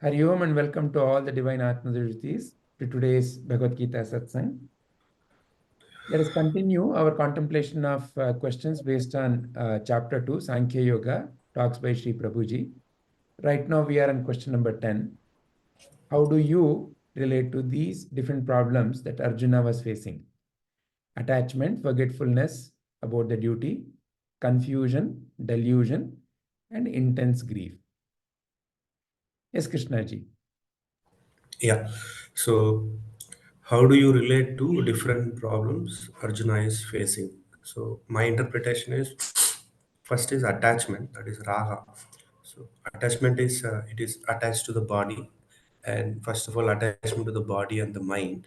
Hari Om and welcome to all the divine Atmajotis to today's Bhagavadgita satsang. Let us continue our contemplation of questions based on chapter 2, Sankhya Yoga, talks by sriprabhuji. Right now we are on question number 10. How do you relate to these different problems that Arjuna was facing? Attachment, forgetfulness about the duty, confusion, delusion, and intense grief. Yes, Krishna ji. Yeah. So, how do you relate to different problems Arjuna is facing? So, my interpretation is first is attachment, that is Raga. So, attachment is it is attached to the body, and first of all, attachment to the body and the mind,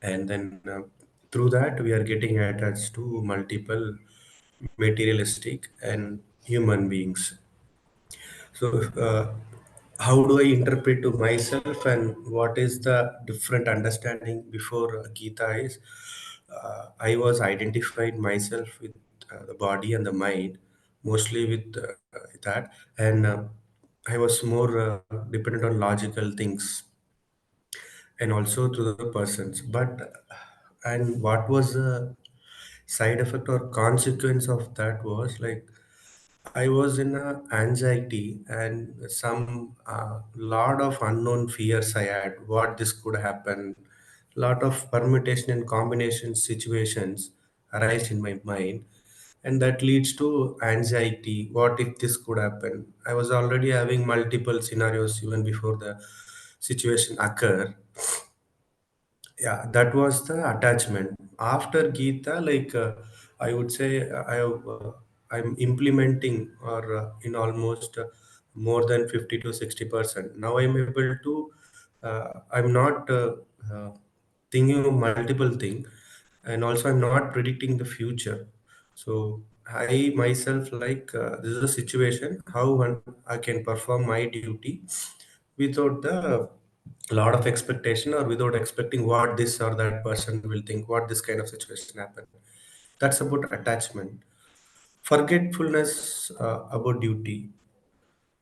and then through that we are getting attached to multiple materialistic and human beings. So, how do I interpret to myself, and what is the different understanding before Gita is I was identified myself with the body and the mind, mostly with that, and I was more dependent on logical things and also to the persons. But and what was the side effect or consequence of that was like I was in a anxiety and some lot of unknown fears I had. What this could happen, lot of permutation and combination situations arise in my mind, and that leads to anxiety. What if this could happen? I was already having multiple scenarios even before the situation occur. Yeah, that was the attachment after Gita. Like I would say I'm implementing or in almost more than 50 to 60%. Now I'm able to I'm not uh, thinking of multiple things, and also I'm not predicting the future. So I myself like this is a situation how I can perform my duty without the lot of expectation or without expecting what this or that person will think, what this kind of situation happen. That's about attachment. Forgetfulness about duty.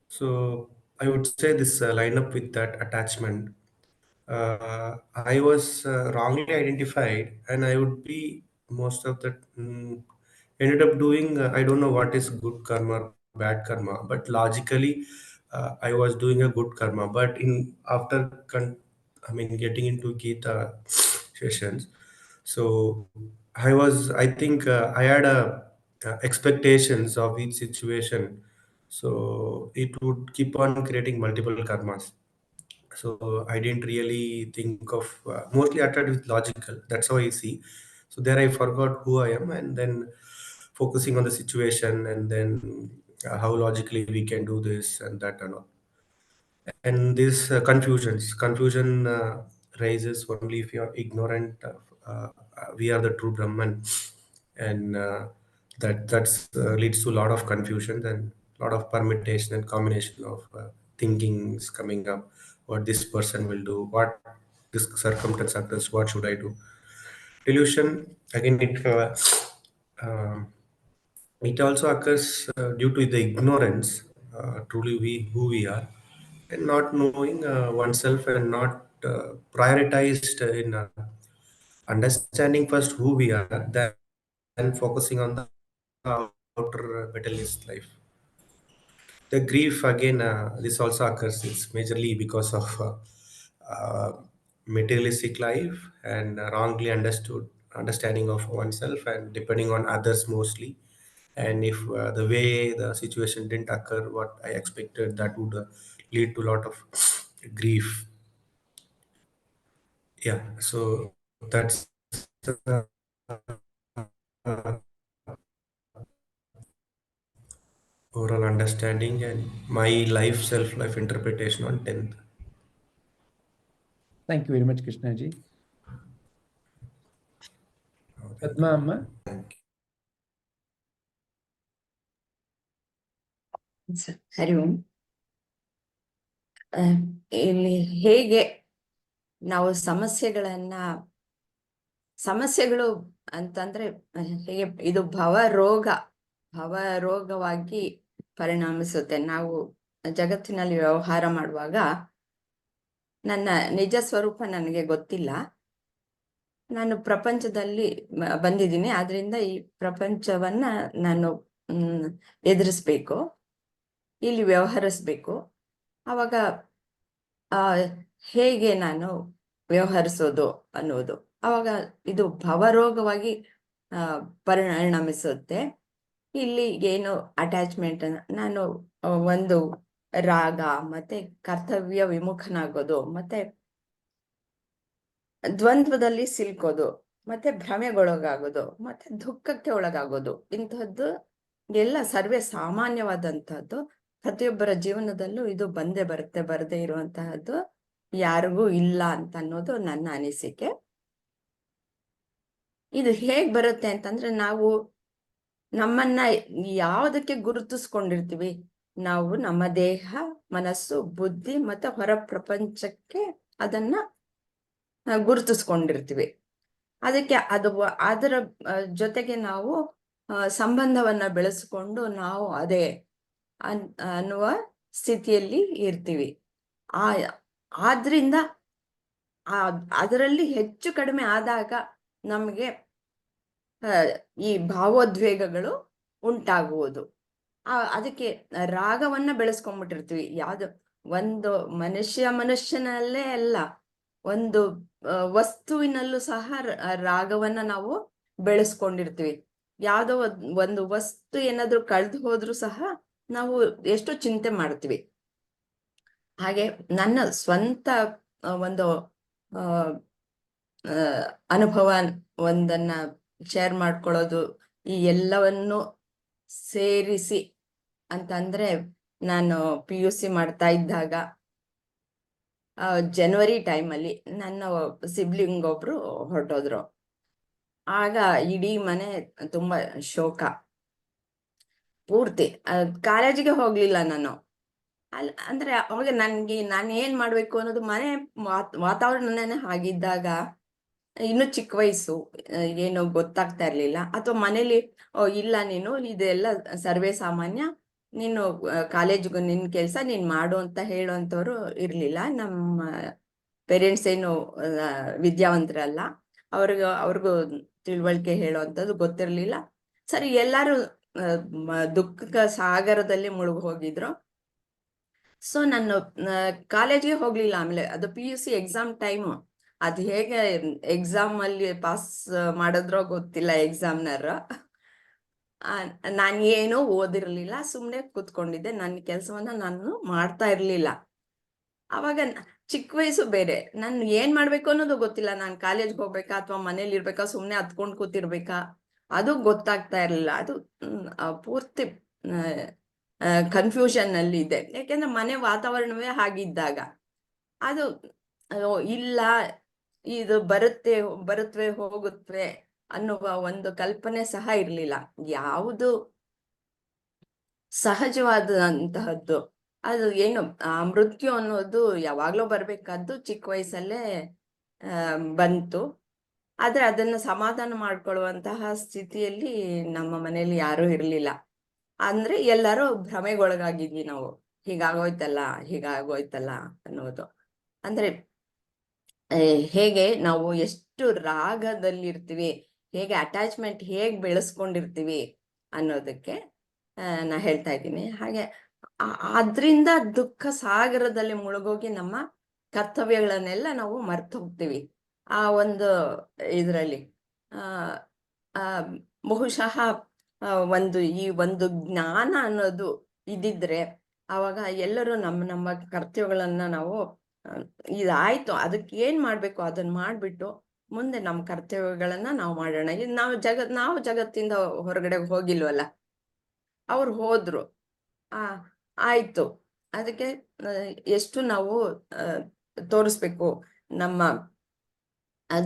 So I would say this line up with that attachment. I was wrongly identified, and I would be most of the ended up doing. I don't know what is good karma or bad karma, but logically, I was doing a good karma. But in after, I mean, getting into Gita sessions, so I was. I think I had a expectations of each situation, so it would keep on creating multiple karmas. So I didn't really think of mostly acted with logical. That's how I see. So there I forgot who I am, and then focusing on the situation, and then how logically we can do this and that and all. And this confusion rises only if you are ignorant. We are the true Brahman, and that's leads to a lot of confusion and a lot of permutation and combination of thinkings coming up. What this person will do, what this circumstance occurs, what should I do? Delusion again. Um, it also occurs due to the ignorance, truly we who we are, and not knowing oneself, and not prioritized in understanding first who we are, then focusing on the outer materialist life. The grief again, this also occurs. It's majorly because of materialistic life and wrongly understood understanding of oneself and depending on others mostly. And if the way the situation didn't occur what I expected, that would lead to a lot of grief. Yeah, so that's overall understanding and my life self life interpretation on 10th. Thank you very much, Krishna ji. Padma Amma. ಹರಿ ಓಂ. ಇಲ್ಲಿ ಹೇಗೆ ನಾವು ಸಮಸ್ಯೆಗಳು ಅಂತಂದ್ರೆ ಹೇಗೆ ಇದು ಭವರೋಗವಾಗಿ ಪರಿಣಮಿಸುತ್ತೆ. ನಾವು ಜಗತ್ತಿನಲ್ಲಿ ವ್ಯವಹಾರ ಮಾಡುವಾಗ ನನ್ನ ನಿಜ ಸ್ವರೂಪ ನನಗೆ ಗೊತ್ತಿಲ್ಲ. ನಾನು ಪ್ರಪಂಚದಲ್ಲಿ ಬಂದಿದ್ದೀನಿ, ಆದ್ರಿಂದ ಈ ಪ್ರಪಂಚವನ್ನ ನಾನು ಎದುರಿಸ್ಬೇಕು, ಇಲ್ಲಿ ವ್ಯವಹರಿಸ್ಬೇಕು. ಆವಾಗ ಹೇಗೆ ನಾನು ವ್ಯವಹರಿಸೋದು ಅನ್ನೋದು, ಆವಾಗ ಇದು ಭವರೋಗವಾಗಿ ಪರಿಣಮಿಸುತ್ತೆ. ಇಲ್ಲಿ ಏನು ಅಟ್ಯಾಚ್ಮೆಂಟ್, ನಾನು ಒಂದು ರಾಗ ಮತ್ತೆ ಕರ್ತವ್ಯ ವಿಮುಖನಾಗೋದು, ಮತ್ತೆ ದ್ವಂದ್ವದಲ್ಲಿ ಸಿಲ್ಕೋದು, ಮತ್ತೆ ಭ್ರಮೆಗೊಳಗಾಗೋದು, ಮತ್ತೆ ದುಃಖಕ್ಕೆ ಒಳಗಾಗೋದು, ಇಂತಹದ್ದು ಎಲ್ಲ ಸರ್ವೇ ಸಾಮಾನ್ಯವಾದಂತಹದ್ದು. ಪ್ರತಿಯೊಬ್ಬರ ಜೀವನದಲ್ಲೂ ಇದು ಬರದೇ ಇರುವಂತಹದ್ದು ಯಾರಿಗೂ ಇಲ್ಲ ಅಂತ ಅನ್ನೋದು ನನ್ನ ಅನಿಸಿಕೆ. ಇದು ಹೇಗ್ ಬರುತ್ತೆ ಅಂತಂದ್ರೆ, ನಾವು ನಮ್ಮನ್ನ ಯಾವುದಕ್ಕೆ ಗುರುತಿಸ್ಕೊಂಡಿರ್ತೀವಿ, ನಾವು ನಮ್ಮ ದೇಹ, ಮನಸ್ಸು, ಬುದ್ಧಿ ಮತ್ತೆ ಹೊರ ಪ್ರಪಂಚಕ್ಕೆ ಅದನ್ನ ಗುರುತಿಸ್ಕೊಂಡಿರ್ತೀವಿ. ಅದಕ್ಕೆ ಅದರ ಜೊತೆಗೆ ನಾವು ಸಂಬಂಧವನ್ನ ಬೆಳೆಸ್ಕೊಂಡು ನಾವು ಅದೇ ಅನ್ನುವ ಸ್ಥಿತಿಯಲ್ಲಿ ಇರ್ತೀವಿ. ಆದ್ರಿಂದ ಅದರಲ್ಲಿ ಹೆಚ್ಚು ಕಡಿಮೆ ಆದಾಗ ನಮಗೆ ಈ ಭಾವೋದ್ವೇಗಗಳು ಉಂಟಾಗುವುದು. ಅದಕ್ಕೆ ರಾಗವನ್ನ ಬೆಳೆಸ್ಕೊಂಡ್ಬಿಟ್ಟಿರ್ತೀವಿ. ಯಾವ್ದು ಒಂದು ಮನುಷ್ಯನಲ್ಲೇ ಅಲ್ಲ, ಒಂದು ವಸ್ತುವಿನಲ್ಲೂ ಸಹ ರಾಗವನ್ನ ನಾವು ಬೆಳೆಸ್ಕೊಂಡಿರ್ತೀವಿ. ಯಾವ್ದೋ ಒಂದು ವಸ್ತು ಏನಾದ್ರೂ ಕಳೆದು ಹೋದ್ರೂ ಸಹ ನಾವು ಎಷ್ಟೋ ಚಿಂತೆ ಮಾಡ್ತೀವಿ. ಹಾಗೆ ನನ್ನ ಸ್ವಂತ ಒಂದು ಅನುಭವ ಒಂದನ್ನ ಶೇರ್ ಮಾಡ್ಕೊಳ್ಳೋದು, ಈ ಎಲ್ಲವನ್ನು ಸೇರಿಸಿ ಅಂತಂದ್ರೆ, ನಾನು PUC ಮಾಡ್ತಾ ಇದ್ದಾಗ ಜನವರಿ ಟೈಮಲ್ಲಿ ನನ್ನ ಸಿಬ್ಲಿಂಗ್ ಒಬ್ರು ಹೊರಟೋದ್ರು. ಆಗ ಇಡೀ ಮನೆ ತುಂಬಾ ಶೋಕ. ಪೂರ್ತಿ ಕಾಲೇಜಿಗೆ ಹೋಗ್ಲಿಲ್ಲ ನಾನು. ಅಂದ್ರೆ ಅವಾಗ ನಾನು ಏನ್ ಮಾಡ್ಬೇಕು ಅನ್ನೋದು, ಮನೆ ವಾತಾವರಣನೇ ಹಾಗಿದ್ದಾಗ, ಇನ್ನು ಚಿಕ್ಕ ವಯಸ್ಸು, ಏನು ಗೊತ್ತಾಗ್ತಾ ಇರ್ಲಿಲ್ಲ. ಅಥವಾ ಮನೇಲಿ ಇಲ್ಲ, ನೀನು ಇದೆಲ್ಲ ಸರ್ವೇ ಸಾಮಾನ್ಯ, ನೀನು ಕಾಲೇಜ್ಗೂ ನಿನ್ ಕೆಲ್ಸ ನೀನ್ ಮಾಡು ಅಂತ ಹೇಳುವಂಥವ್ರು ಇರ್ಲಿಲ್ಲ. ನಮ್ಮ ಪೇರೆಂಟ್ಸ್ ಏನು ವಿದ್ಯಾವಂತರಲ್ಲ, ಅವ್ರಿಗೂ ತಿಳುವಳಿಕೆ ಹೇಳುವಂಥದ್ದು ಗೊತ್ತಿರ್ಲಿಲ್ಲ. ಸರಿ, ಎಲ್ಲಾರು ದುಃಖ ಸಾಗರದಲ್ಲಿ ಮುಳುಗಿ ಹೋಗಿದ್ರು. ಸೊ ನಾನು ಕಾಲೇಜ್ಗೆ ಹೋಗ್ಲಿಲ್ಲ. ಆಮೇಲೆ ಅದು PUC ಎಕ್ಸಾಮ್ ಟೈಮು. ಅದು ಹೇಗೆ ಎಕ್ಸಾಮ್ ಅಲ್ಲಿ ಪಾಸ್ ಮಾಡಿದ್ರೋ ಗೊತ್ತಿಲ್ಲ ಎಕ್ಸಾಮ್ನರ್. ನಾನು ಏನೂ ಓದಿರ್ಲಿಲ್ಲ, ಸುಮ್ಮನೆ ಕೂತ್ಕೊಂಡಿದ್ದೆ. ನನ್ನ ಕೆಲಸವನ್ನ ನಾನು ಮಾಡ್ತಾ ಇರ್ಲಿಲ್ಲ. ಅವಾಗ ಚಿಕ್ಕ ವಯಸ್ಸು ಬೇರೆ, ನಾನು ಏನ್ ಮಾಡ್ಬೇಕು ಅನ್ನೋದು ಗೊತ್ತಿಲ್ಲ. ನಾನು ಕಾಲೇಜ್ಗೆ ಹೋಗ್ಬೇಕಾ ಅಥವಾ ಮನೇಲಿ ಇರ್ಬೇಕಾ, ಸುಮ್ಮನೆ ಹತ್ಕೊಂಡು ಕೂತಿರ್ಬೇಕಾ, ಅದು ಗೊತ್ತಾಗ್ತಾ ಇರ್ಲಿಲ್ಲ. ಅದು ಪೂರ್ತಿ ಕನ್ಫ್ಯೂಷನ್ ಅಲ್ಲಿ ಇದೆ. ಯಾಕೆಂದ್ರೆ ಮನೆ ವಾತಾವರಣವೇ ಹಾಗಿದ್ದಾಗ ಅದು ಇಲ್ಲ, ಇದು ಬರುತ್ತವೆ ಹೋಗುತ್ತವೆ ಅನ್ನುವ ಒಂದು ಕಲ್ಪನೆ ಸಹ ಇರ್ಲಿಲ್ಲ. ಯಾವುದು ಸಹಜವಾದಂತಹದ್ದು, ಅದು ಏನು ಮೃತ್ಯು ಅನ್ನೋದು ಯಾವಾಗ್ಲೂ ಬರ್ಬೇಕಾದ್ದು ಚಿಕ್ಕ ವಯಸ್ಸಲ್ಲೇ ಬಂತು. ಆದ್ರೆ ಅದನ್ನ ಸಮಾಧಾನ ಮಾಡ್ಕೊಳ್ಳುವಂತಹ ಸ್ಥಿತಿಯಲ್ಲಿ ನಮ್ಮ ಮನೇಲಿ ಯಾರೂ ಇರ್ಲಿಲ್ಲ. ಅಂದ್ರೆ ಎಲ್ಲರೂ ಭ್ರಮೆಗೊಳಗಾಗಿದ್ವಿ ನಾವು, ಹೀಗಾಗೋಯ್ತಲ್ಲ ಅನ್ನೋದು. ಅಂದ್ರೆ ಹೇಗೆ ನಾವು ಎಷ್ಟು ರಾಗದಲ್ಲಿರ್ತೀವಿ, ಹೇಗೆ ಅಟ್ಯಾಚ್ಮೆಂಟ್ ಹೇಗೆ ಬೆಳೆಸ್ಕೊಂಡಿರ್ತೀವಿ ಅನ್ನೋದಕ್ಕೆ ನಾ ಹೇಳ್ತಾ ಇದ್ದೀನಿ. ಹಾಗೆ ಆದ್ರಿಂದ ದುಃಖ ಸಾಗರದಲ್ಲಿ ಮುಳುಗೋಗಿ ನಮ್ಮ ಕರ್ತವ್ಯಗಳನ್ನೆಲ್ಲ ನಾವು ಮರ್ತು ಹೋಗ್ತೀವಿ. ಆ ಒಂದು ಇದರಲ್ಲಿ ಬಹುಶಃ ಈ ಒಂದು ಜ್ಞಾನ ಅನ್ನೋದು ಇದ್ದಿದ್ರೆ, ಆವಾಗ ಎಲ್ಲರೂ ನಮ್ಮ ಕರ್ತವ್ಯಗಳನ್ನ ನಾವು ಇದಾಯ್ತು, ಅದಕ್ಕೆ ಏನ್ ಮಾಡ್ಬೇಕು ಅದನ್ನ ಮಾಡ್ಬಿಟ್ಟು ಮುಂದೆ ನಮ್ಮ ಕರ್ತವ್ಯಗಳನ್ನ ನಾವು ಮಾಡೋಣ. ನಾವು ಜಗತ್ತಿಂದ ಹೊರಗಡೆ ಹೋಗಿಲ್ವಲ್ಲ, ಅವ್ರು ಹೋದ್ರು, ಆಯ್ತು. ಅದಕ್ಕೆ ಎಷ್ಟು ನಾವು ತೋರಿಸ್ಬೇಕು, ನಮ್ಮ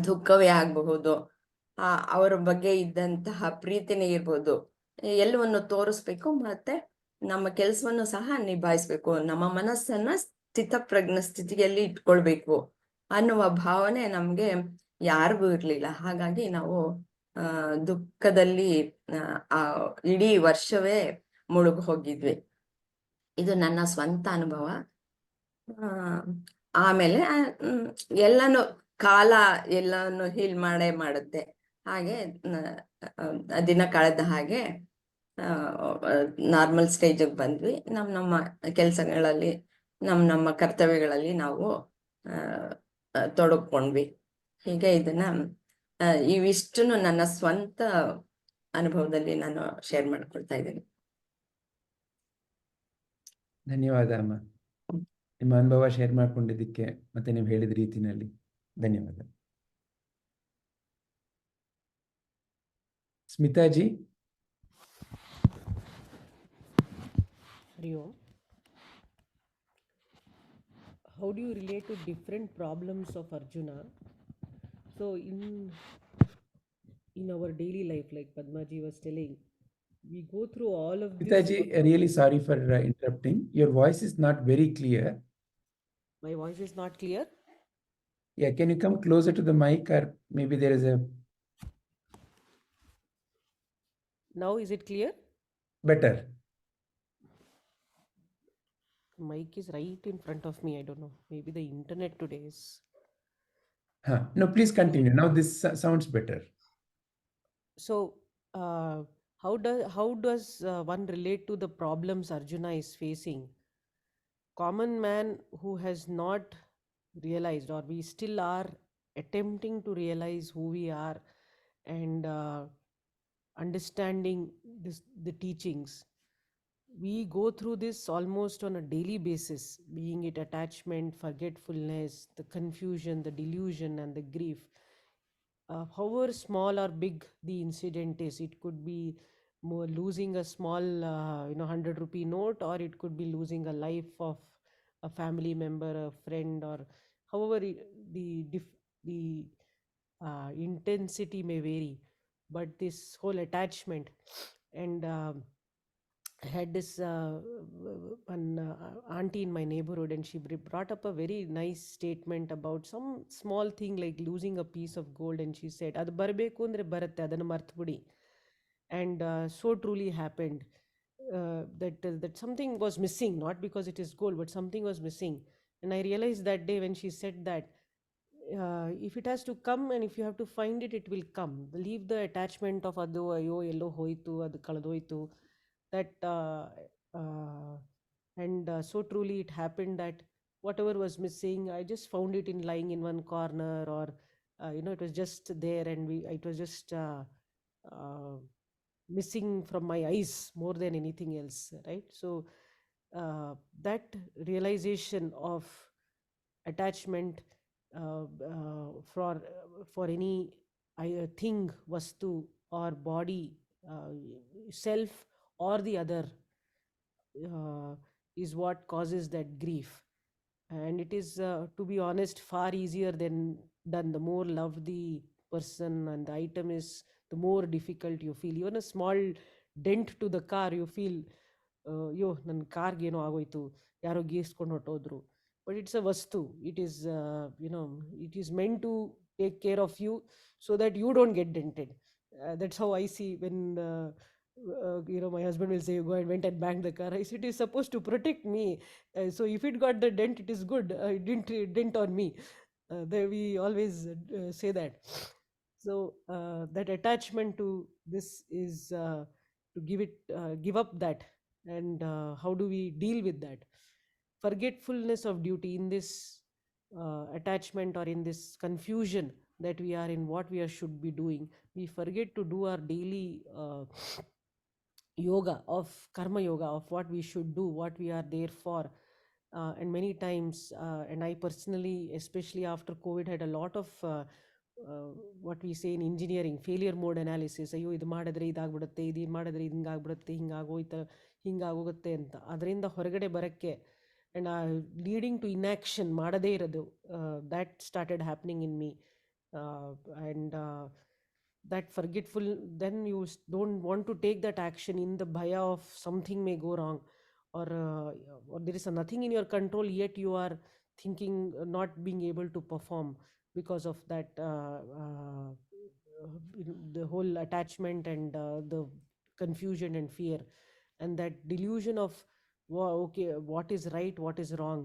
ದುಃಖವೇ ಆಗಬಹುದು, ಅವರ ಬಗ್ಗೆ ಇದ್ದಂತಹ ಪ್ರೀತಿನೇ ಇರ್ಬೋದು, ಎಲ್ಲವನ್ನು ತೋರಿಸ್ಬೇಕು. ಮತ್ತೆ ನಮ್ಮ ಕೆಲಸವನ್ನು ಸಹ ನಿಭಾಯಿಸ್ಬೇಕು, ನಮ್ಮ ಮನಸ್ಸನ್ನ ಸ್ಥಿತಪ್ರಜ್ಞ ಸ್ಥಿತಿಯಲ್ಲಿ ಇಟ್ಕೊಳ್ಬೇಕು ಅನ್ನುವ ಭಾವನೆ ನಮ್ಗೆ ಯಾರಿಗೂ ಇರ್ಲಿಲ್ಲ. ಹಾಗಾಗಿ ನಾವು ದುಃಖದಲ್ಲಿ ಇಡೀ ವರ್ಷವೇ ಮುಳುಗು ಹೋಗಿದ್ವಿ. ಇದು ನನ್ನ ಸ್ವಂತ ಅನುಭವ. ಆಮೇಲೆ ಎಲ್ಲಾನು ಕಾಲ ಎಲ್ಲಾನು ಹೀಲ್ ಮಾಡುತ್ತೆ. ಹಾಗೆ ದಿನ ಕಳೆದ ಹಾಗೆ ನಾರ್ಮಲ್ ಸ್ಟೇಜಿಗೆ ಬಂದ್ವಿ. ನಮ್ಮ ಕೆಲಸಗಳಲ್ಲಿ ನಮ್ಮ ಕರ್ತವ್ಯಗಳಲ್ಲಿ ನಾವು ತೊಡಗ್ಕೊಂಡ್ವಿ. ಹೀಗೆ ಇದನ್ನ ಇವಿಷ್ಟನ್ನು ನನ್ನ ಸ್ವಂತ ಅನುಭವದಲ್ಲಿ ನಾನು ಶೇರ್ ಮಾಡ್ಕೊಳ್ತಾ ಇದ್ದೀನಿ. ಧನ್ಯವಾದ ಅಮ್ಮ, ನಿಮ್ಮ ಅನುಭವ ಶೇರ್ ಮಾಡ್ಕೊಂಡಿದ್ದಕ್ಕೆ ಮತ್ತೆ ನೀವು ಹೇಳಿದ ರೀತಿನಲ್ಲಿ ಧನ್ಯವಾದ. ಸ್ಮಿತಾಜಿ. Hari Om. How do you relate to different problems of Arjuna? So in our daily life, like Padmaji was telling, we go through all of this. Smitaji, really sorry for interrupting. Your voice is not very clear. My voice is not clear? Yeah, can you come closer to the mic, or maybe there is a... Now is it clear? Better. Mic is right in front of me. I don't know. Maybe the internet today is... No, please continue. Now this sounds better. So, how does one relate to the problems Arjuna is facing? Common man who has not realized, or we still are attempting to realize who we are and understanding the teachings. We go through this almost on a daily basis, being it attachment, forgetfulness, the confusion, the delusion, and the grief. However small or big the incident is, it could be more losing a small 100 rupee note, or it could be losing a life of a family member, a friend, or however the intensity may vary. But this whole attachment, and I had this one auntie in my neighborhood, and she brought up a very nice statement about some small thing like losing a piece of gold, and she said, "Adu barbeku andre baratte, adanna marthbudi." And so truly happened. That something was missing, not because it is gold, but something was missing. And I realized that day when she said that, if it has to come and if you have to find it, it will come. Leave the attachment of adu ayo ello hoitu, adu kaladoitu. That and so truly it happened that whatever was missing, I just found it in lying in one corner, or it was just there, and it was just missing from my eyes more than anything else, right? So that realization of attachment for any thing, vastu, or body, self, or the other, is what causes that grief. And it is, to be honest, far easier than done. The more love the person and the item is, the more difficult you feel. Even a small dent to the car, you feel, yo ನನ್ನ ಕಾರ್ಗೆ ಏನೋ ಆಗೋಯ್ತು, ಯಾರೋ ಗೀಸ್ಕೊಂಡು ಹೊಟ್ಟೋದ್ರು. But it's a vastu. It is it is meant to take care of you so that you don't get dented. That's how I see when my husband will say, "You go and went and banged the car." I said, "It is supposed to protect me. So if it got the dent, it is good. It didn't dent on me." There we always say that. So that attachment to this is to give up that. And how do we deal with that? Forgetfulness of duty in this attachment, or in this confusion that we are in, what we should be doing. We forget to do our daily yoga of karma yoga, of what we should do, what we are there for. And many times, and I personally, especially after COVID, had a lot of what we say in engineering, failure mode analysis. ಅಯ್ಯೋ ಇದು ಮಾಡಿದ್ರೆ ಇದಾಗ್ಬಿಡುತ್ತೆ, ಇದು ಮಾಡಿದ್ರೆ ಹಿಂಗಾಗ್ಬಿಡುತ್ತೆ, ಹಿಂಗಾಗೋಗುತ್ತೆ ಅಂತ. ಅದರಿಂದ ಹೊರಗಡೆ ಬರೋಕ್ಕೆ, and leading to inaction, ಮಾಡದೇ ಇರೋದು, that started happening in me. And that forgetful, then you don't want to take that action in the bhaya of something may go wrong, or there is nothing in your control, yet you are thinking not being able to perform because of that the whole attachment and the confusion and fear, and that delusion of okay, what is right, what is wrong.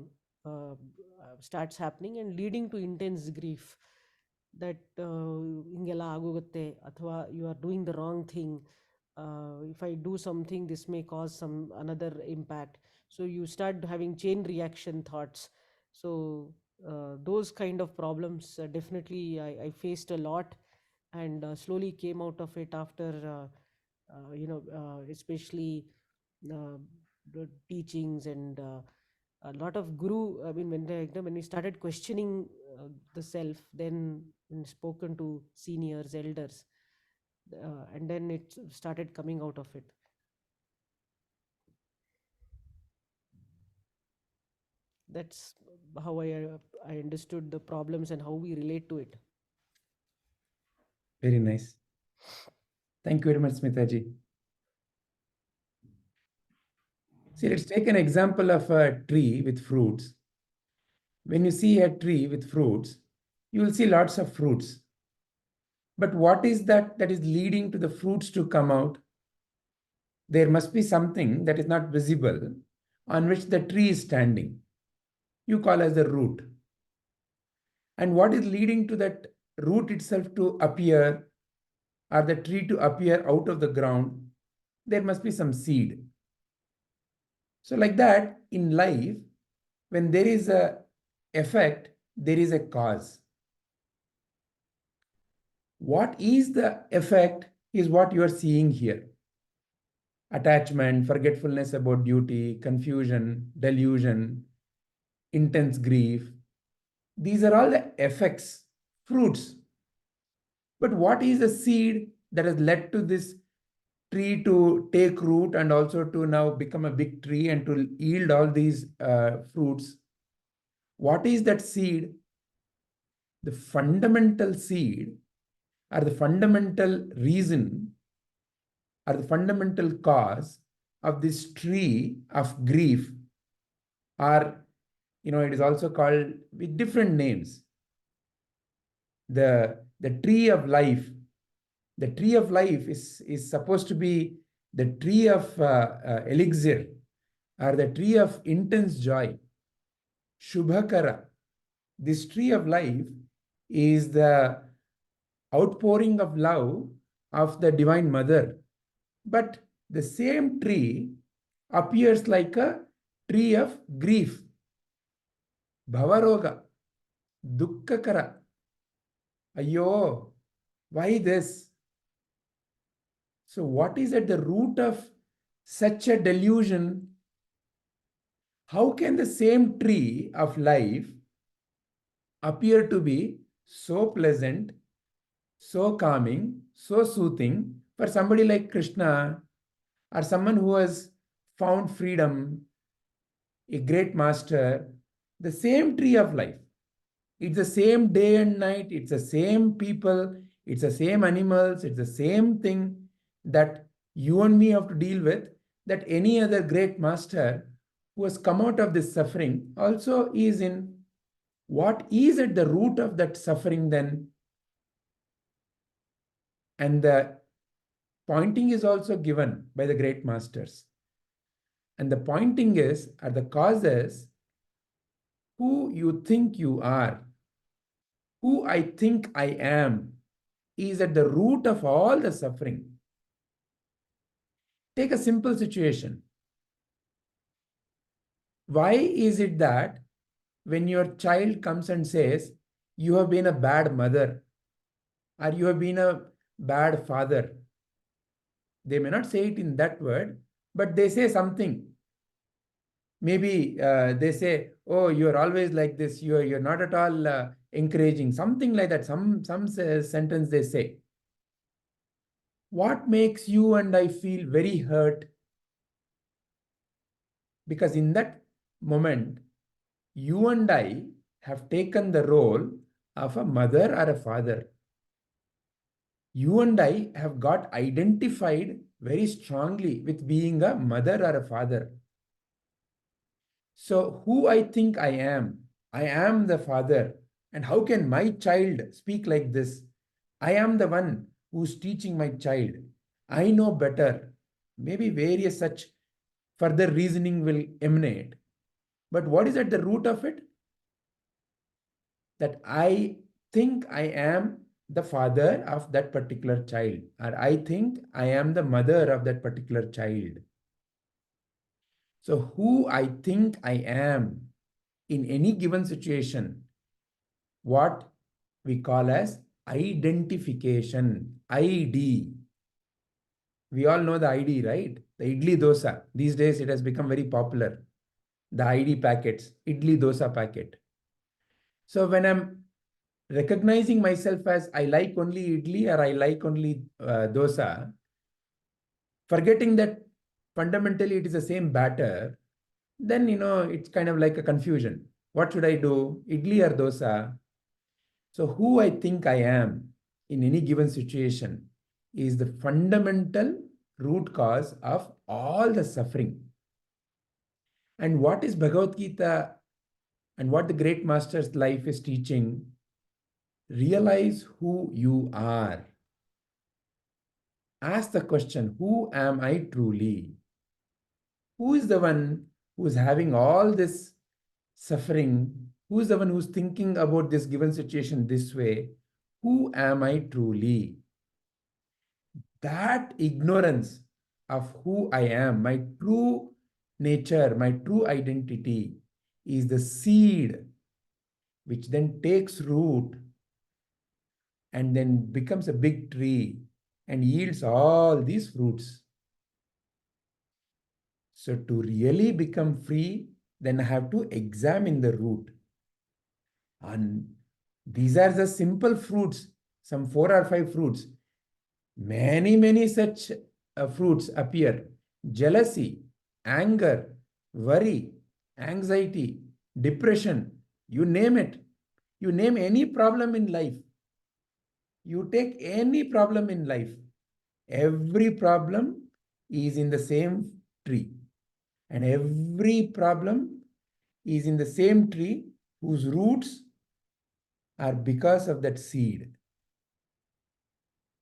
starts happening and leading to intense grief, that ಹಿಂಗೆಲ್ಲ ಆಗೋಗುತ್ತೆ ಅಥವಾ you are doing the wrong thing, if I do something this may cause some another impact, so you start having chain reaction thoughts. So those kind of problems definitely I faced a lot, and slowly came out of it after especially uh, the teachings and a lot of guru. I mean, when we started questioning the self, then when spoken to seniors, elders, and then it started coming out of it. That's how I understood the problems and how we relate to it. Very nice. Thank you very much, Smitaji. See, let's take an example of a tree with fruits. When you see a tree with fruits, you will see lots of fruits. But what is that is leading to the fruits to come out? There must be something that is not visible on which the tree is standing. You call as the root. And what is leading to that root itself to appear, or the tree to appear out of the ground? There must be some seed. So like that, in life, when there is a effect, there is a cause. What is the effect is what you are seeing here. Attachment, forgetfulness about duty, confusion, delusion, intense grief. These are all the effects, fruits. But what is the seed that has led to this tree to take root and also to now become a big tree and to yield all these fruits? What is that seed? The fundamental seed, or the fundamental reason, or the fundamental cause of this tree of grief, or it is also called with different names. The tree of life. The tree of life is supposed to be the tree of elixir, or the tree of intense joy, Shubhakara. This tree of life is the outpouring of love of the Divine Mother. But the same tree appears like a tree of grief, Bhavaroga, Dukkakara. Ayyo, why this? So what is at the root of such a delusion? How can the same tree of life appear to be so pleasant, so calming, so soothing for somebody like Krishna, or someone who has found freedom, a great master? The same tree of life. It's the same day and night. It's the same people. It's the same animals. It's the same thing that you and me have to deal with, that any other great master who has come out of this suffering also is in. What is at the root of that suffering then? And the pointing is also given by the great masters. And the pointing is, or the causes, who you think you are, who I think I am, is at the root of all the suffering. Take a simple situation. Why is it that when your child comes and says, you have been a bad mother, or you have been a bad father? They may not say it in that word, but they say something. Maybe they say, oh, you're always like this, you're not at all encouraging, something like that. Some sentence they say. What makes you and I feel very hurt? Because in that moment, you and I have taken the role of a mother or a father. You and I have got identified very strongly with being a mother or a father. So who I think I am the father. And how can my child speak like this? I am the one who's teaching my child. I know better. Maybe various such further reasoning will emanate. But what is at the root of it? That I think I am the father of that particular child, or I think I am the mother of that particular child. So who I think I am in any given situation, what we call as identification, ID. We all know the ID, right? The idli dosa. These days it has become very popular. The ID packets, idli dosa packet. So when I'm recognizing myself as I like only idli or I like only dosa, forgetting that fundamentally it is the same batter, then it's kind of like a confusion. What should I do? Idli or dosa? So who I think I am in any given situation is the fundamental root cause of all the suffering. And what is Bhagavad Gita and what the great master's life is teaching? Realize who you are. Ask the question, who am I truly? Who is the one who is having all this suffering? Who is the one who's thinking about this given situation this way? Who am I truly? That ignorance of who I am, my true nature, my true identity, is the seed which then takes root and then becomes a big tree and yields all these fruits. So to really become free, then I have to examine the root. And these are the simple fruits, some 4 or 5 fruits. Many such fruits appear. Jealousy, anger, worry, anxiety, depression, you name it. You name any problem in life. You take any problem in life. Every problem is in the same tree. And every problem is in the same tree whose roots are because of that seed.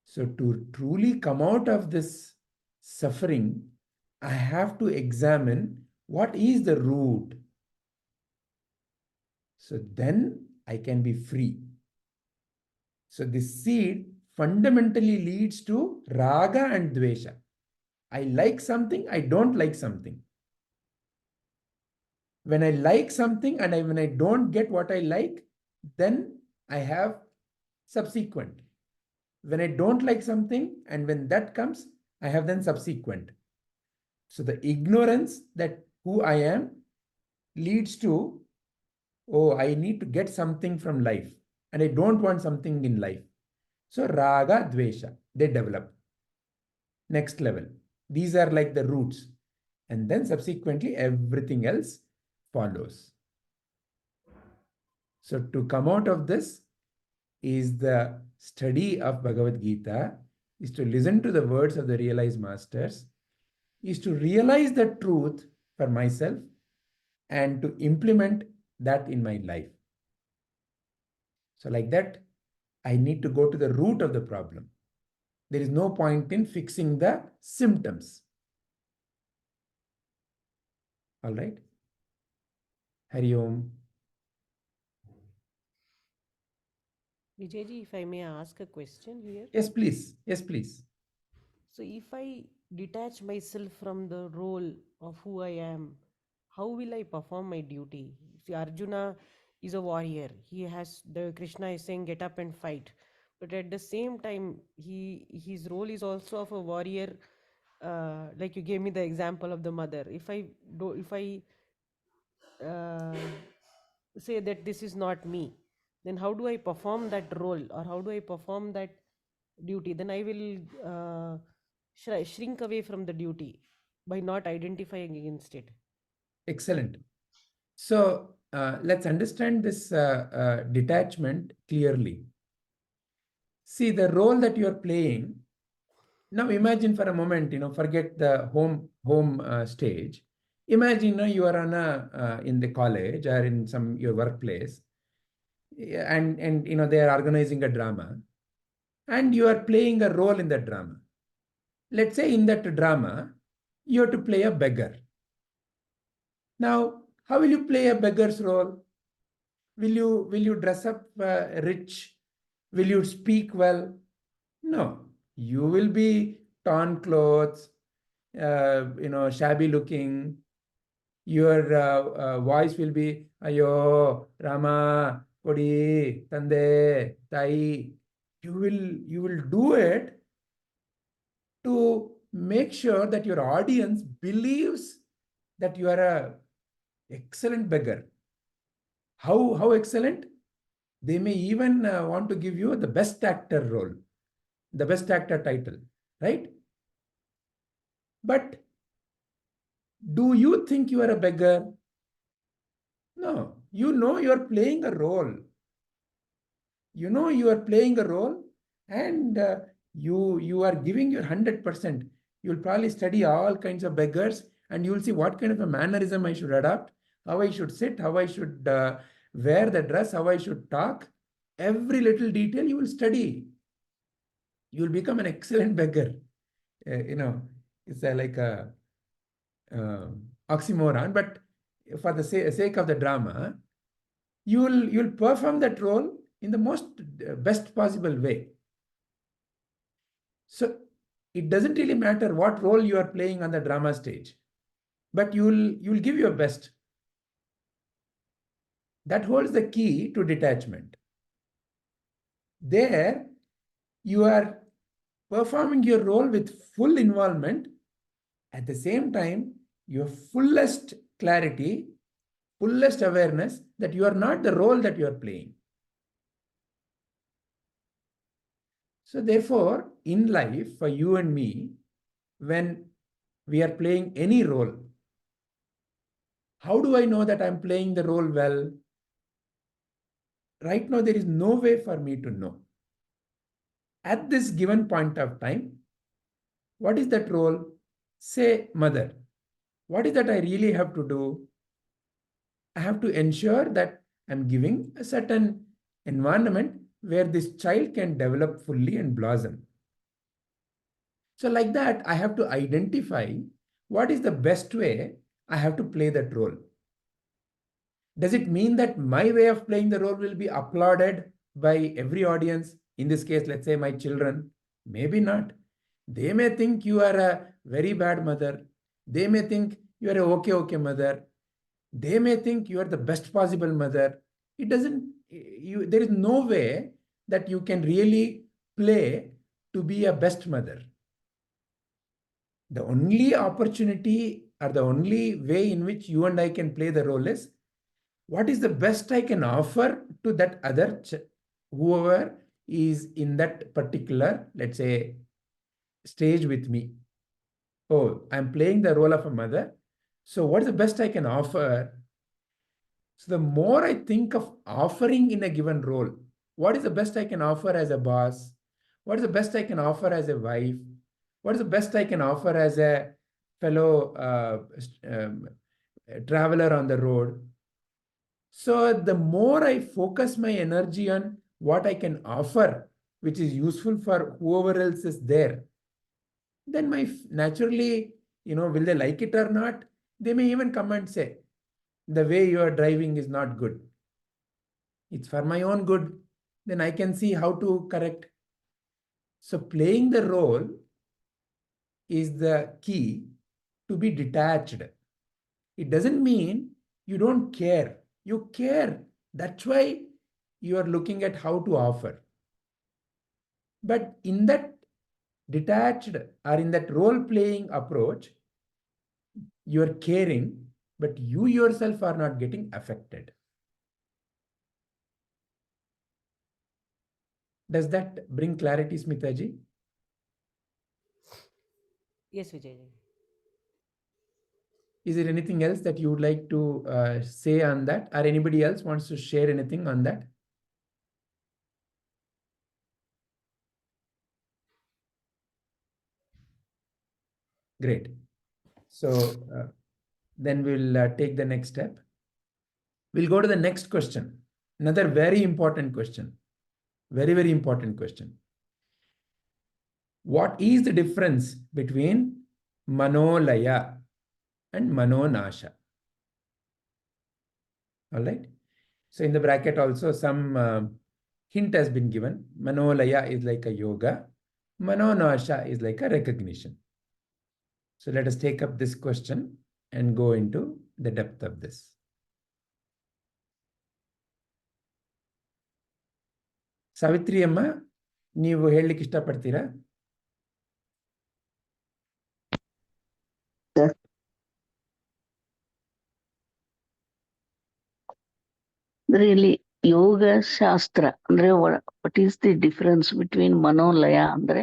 So to truly come out of this suffering, I have to examine what is the root. So then I can be free. So this seed fundamentally leads to raga and dvesha. I like something, I don't like something. When I like something and when I don't get what I like, then I have subsequent. When I don't like something and when that comes, I have then subsequent. So the ignorance that who I am leads to, oh, I need to get something from life and I don't want something in life. So raga, dvesha, they develop. Next level. These are like the roots. And then subsequently everything else follows. So to come out of this is the study of Bhagavad Gita, is to listen to the words of the realized masters, is to realize the truth for myself and to implement that in my life. So like that, I need to go to the root of the problem. There is no point in fixing the symptoms. All right? Hari Om. Vijayji, if I may ask a question here. Yes, please. Yes, please. So, if I detach myself from the role of who I am, how will I perform my duty? See, Arjuna is a warrior. He has the Krishna is saying, "Get up and fight," but at the same time, his role is also of a warrior. Like you gave me the example of the mother. If I uh, say that this is not me, then how do I perform that role, or how do I perform that duty? Then I will shrink away from the duty by not identifying against it. Excellent. So let's understand this detachment clearly. See the role that you are playing. Now imagine for a moment, forget the home stage. Imagine, you are on in the college or in your workplace, and they are organizing a drama, and you are playing a role in that drama. Let's say in that drama, you have to play a beggar. Now, How will you play a beggar's role? Will you dress up rich? Will you speak well? No. You will be torn clothes, shabby looking. Your voice will be Ayo, Rama, Kodi, Tande, Tai. You will do it to make sure that your audience believes that you are a excellent beggar. How excellent? They may even want to give you the best actor role, the best actor title, right? But do you think you are a beggar? No, you know you are playing a role. You know you are playing a role, and you are giving your 100%. You'll probably study all kinds of beggars, and you'll see what kind of a mannerism I should adopt, how I should sit, how I should wear the dress, how I should talk. Every little detail you will study. You will become an excellent beggar. It's like a oxymoron, but for the sake of the drama, you'll perform that role in the most best possible way. So it doesn't really matter what role you are playing on the drama stage, but you'll give your best. That holds the key to detachment. There, you are performing your role with full involvement. At the same time, your fullest clarity, fullest awareness that you are not the role that you are playing. So therefore, in life, for you and me, when we are playing any role, how do I know that I'm playing the role well? Right now, there is no way for me to know. At this given point of time, what is that role? Say, mother. What is that I really have to do? I have to ensure that I'm giving a certain environment where this child can develop fully and blossom. So like that, I have to identify what is the best way I have to play that role. Does it mean that my way of playing the role will be applauded by every audience? In this case, let's say my children. Maybe not. They may think you are a very bad mother. They may think you are a okay mother. They may think you are the best possible mother. It doesn't, there is no way that you can really play to be a best mother. The only opportunity or the only way in which you and I can play the role is what is the best I can offer to that other, whoever is in that particular, let's say, stage with me. Oh, I'm playing the role of a mother. So what is the best I can offer? So the more I think of offering in a given role, what is the best I can offer as a boss? What is the best I can offer as a wife? What is the best I can offer as a fellow traveler on the road? So the more I focus my energy on what I can offer, which is useful for whoever else is there, then naturally, will they like it or not? They may even come and say, the way you are driving is not good. It's for my own good. Then I can see how to correct. So playing the role is the key to be detached. It doesn't mean you don't care. You care. That's why you are looking at how to offer. But in that detached or in that role-playing approach, you are caring, but you yourself are not getting affected. Does that bring clarity, Smitaji? Yes, Vijayji. Is there anything else that you would like to say on that, or anybody else wants to share anything on that? Great. So then we'll take the next step. We'll go to the next question. Another very important question. Very, very important question. What is the difference between Mano Laya and Mano Nasha? All right. So in the bracket also some hint has been given. Mano Laya is like a yoga. Mano Nasha is like a recognition. So let us take up this question and go into the depth of this. Savitri ಅಮ್ಮ, ನೀವು ಹೇಳಲಿಕ್ಕೆ ಇಷ್ಟಪಡ್ತೀರಾ? ಅಂದ್ರೆ ಇಲ್ಲಿ ಯೋಗ ಶಾಸ್ತ್ರ ಅಂದ್ರೆ what is the difference between ಮನೋಲಯ ಅಂದ್ರೆ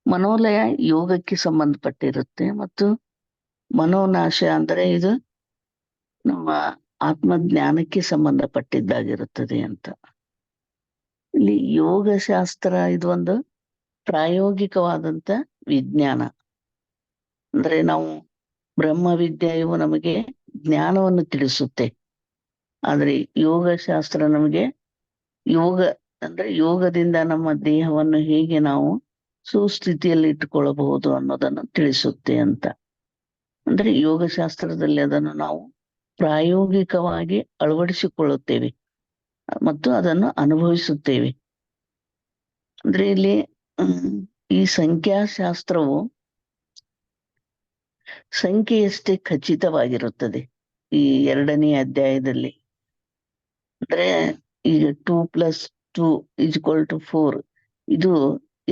ಮನೋಲಯ ಯೋಗಕ್ಕೆ ಸಂಬಂಧಪಟ್ಟಿರುತ್ತೆ ಮತ್ತು ಮನೋನಾಶ ಅಂದ್ರೆ ಇದು ನಮ್ಮ ಆತ್ಮಜ್ಞಾನಕ್ಕೆ ಸಂಬಂಧಪಟ್ಟಿದ್ದಾಗಿರುತ್ತದೆ ಅಂತ. ಇಲ್ಲಿ ಯೋಗ ಶಾಸ್ತ್ರ ಇದು ಒಂದು ಪ್ರಾಯೋಗಿಕವಾದಂತ ವಿಜ್ಞಾನ. ಅಂದ್ರೆ ನಾವು ಬ್ರಹ್ಮವಿದ್ಯೆಯು ನಮಗೆ ಜ್ಞಾನವನ್ನು ತಿಳಿಸುತ್ತೆ, ಆದ್ರೆ ಯೋಗಶಾಸ್ತ್ರ ನಮಗೆ ಯೋಗ ಅಂದ್ರೆ ಯೋಗದಿಂದ ನಮ್ಮ ದೇಹವನ್ನು ಹೇಗೆ ನಾವು ಸುಸ್ಥಿತಿಯಲ್ಲಿ ಇಟ್ಟುಕೊಳ್ಳಬಹುದು ಅನ್ನೋದನ್ನು ತಿಳಿಸುತ್ತೆ ಅಂತ. ಅಂದ್ರೆ ಯೋಗಶಾಸ್ತ್ರದಲ್ಲಿ ಅದನ್ನು ನಾವು ಪ್ರಾಯೋಗಿಕವಾಗಿ ಅಳವಡಿಸಿಕೊಳ್ಳುತ್ತೇವೆ ಮತ್ತು ಅದನ್ನು ಅನುಭವಿಸುತ್ತೇವೆ. ಅಂದ್ರೆ ಇಲ್ಲಿ ಈ ಸಂಖ್ಯಾಶಾಸ್ತ್ರವು ಸಂಖ್ಯೆಯಷ್ಟೇ ಖಚಿತವಾಗಿರುತ್ತದೆ ಈ 2ನೇ ಅಧ್ಯಾಯದಲ್ಲಿ. ಅಂದ್ರೆ ಈಗ 2+2 = 4 ಇದು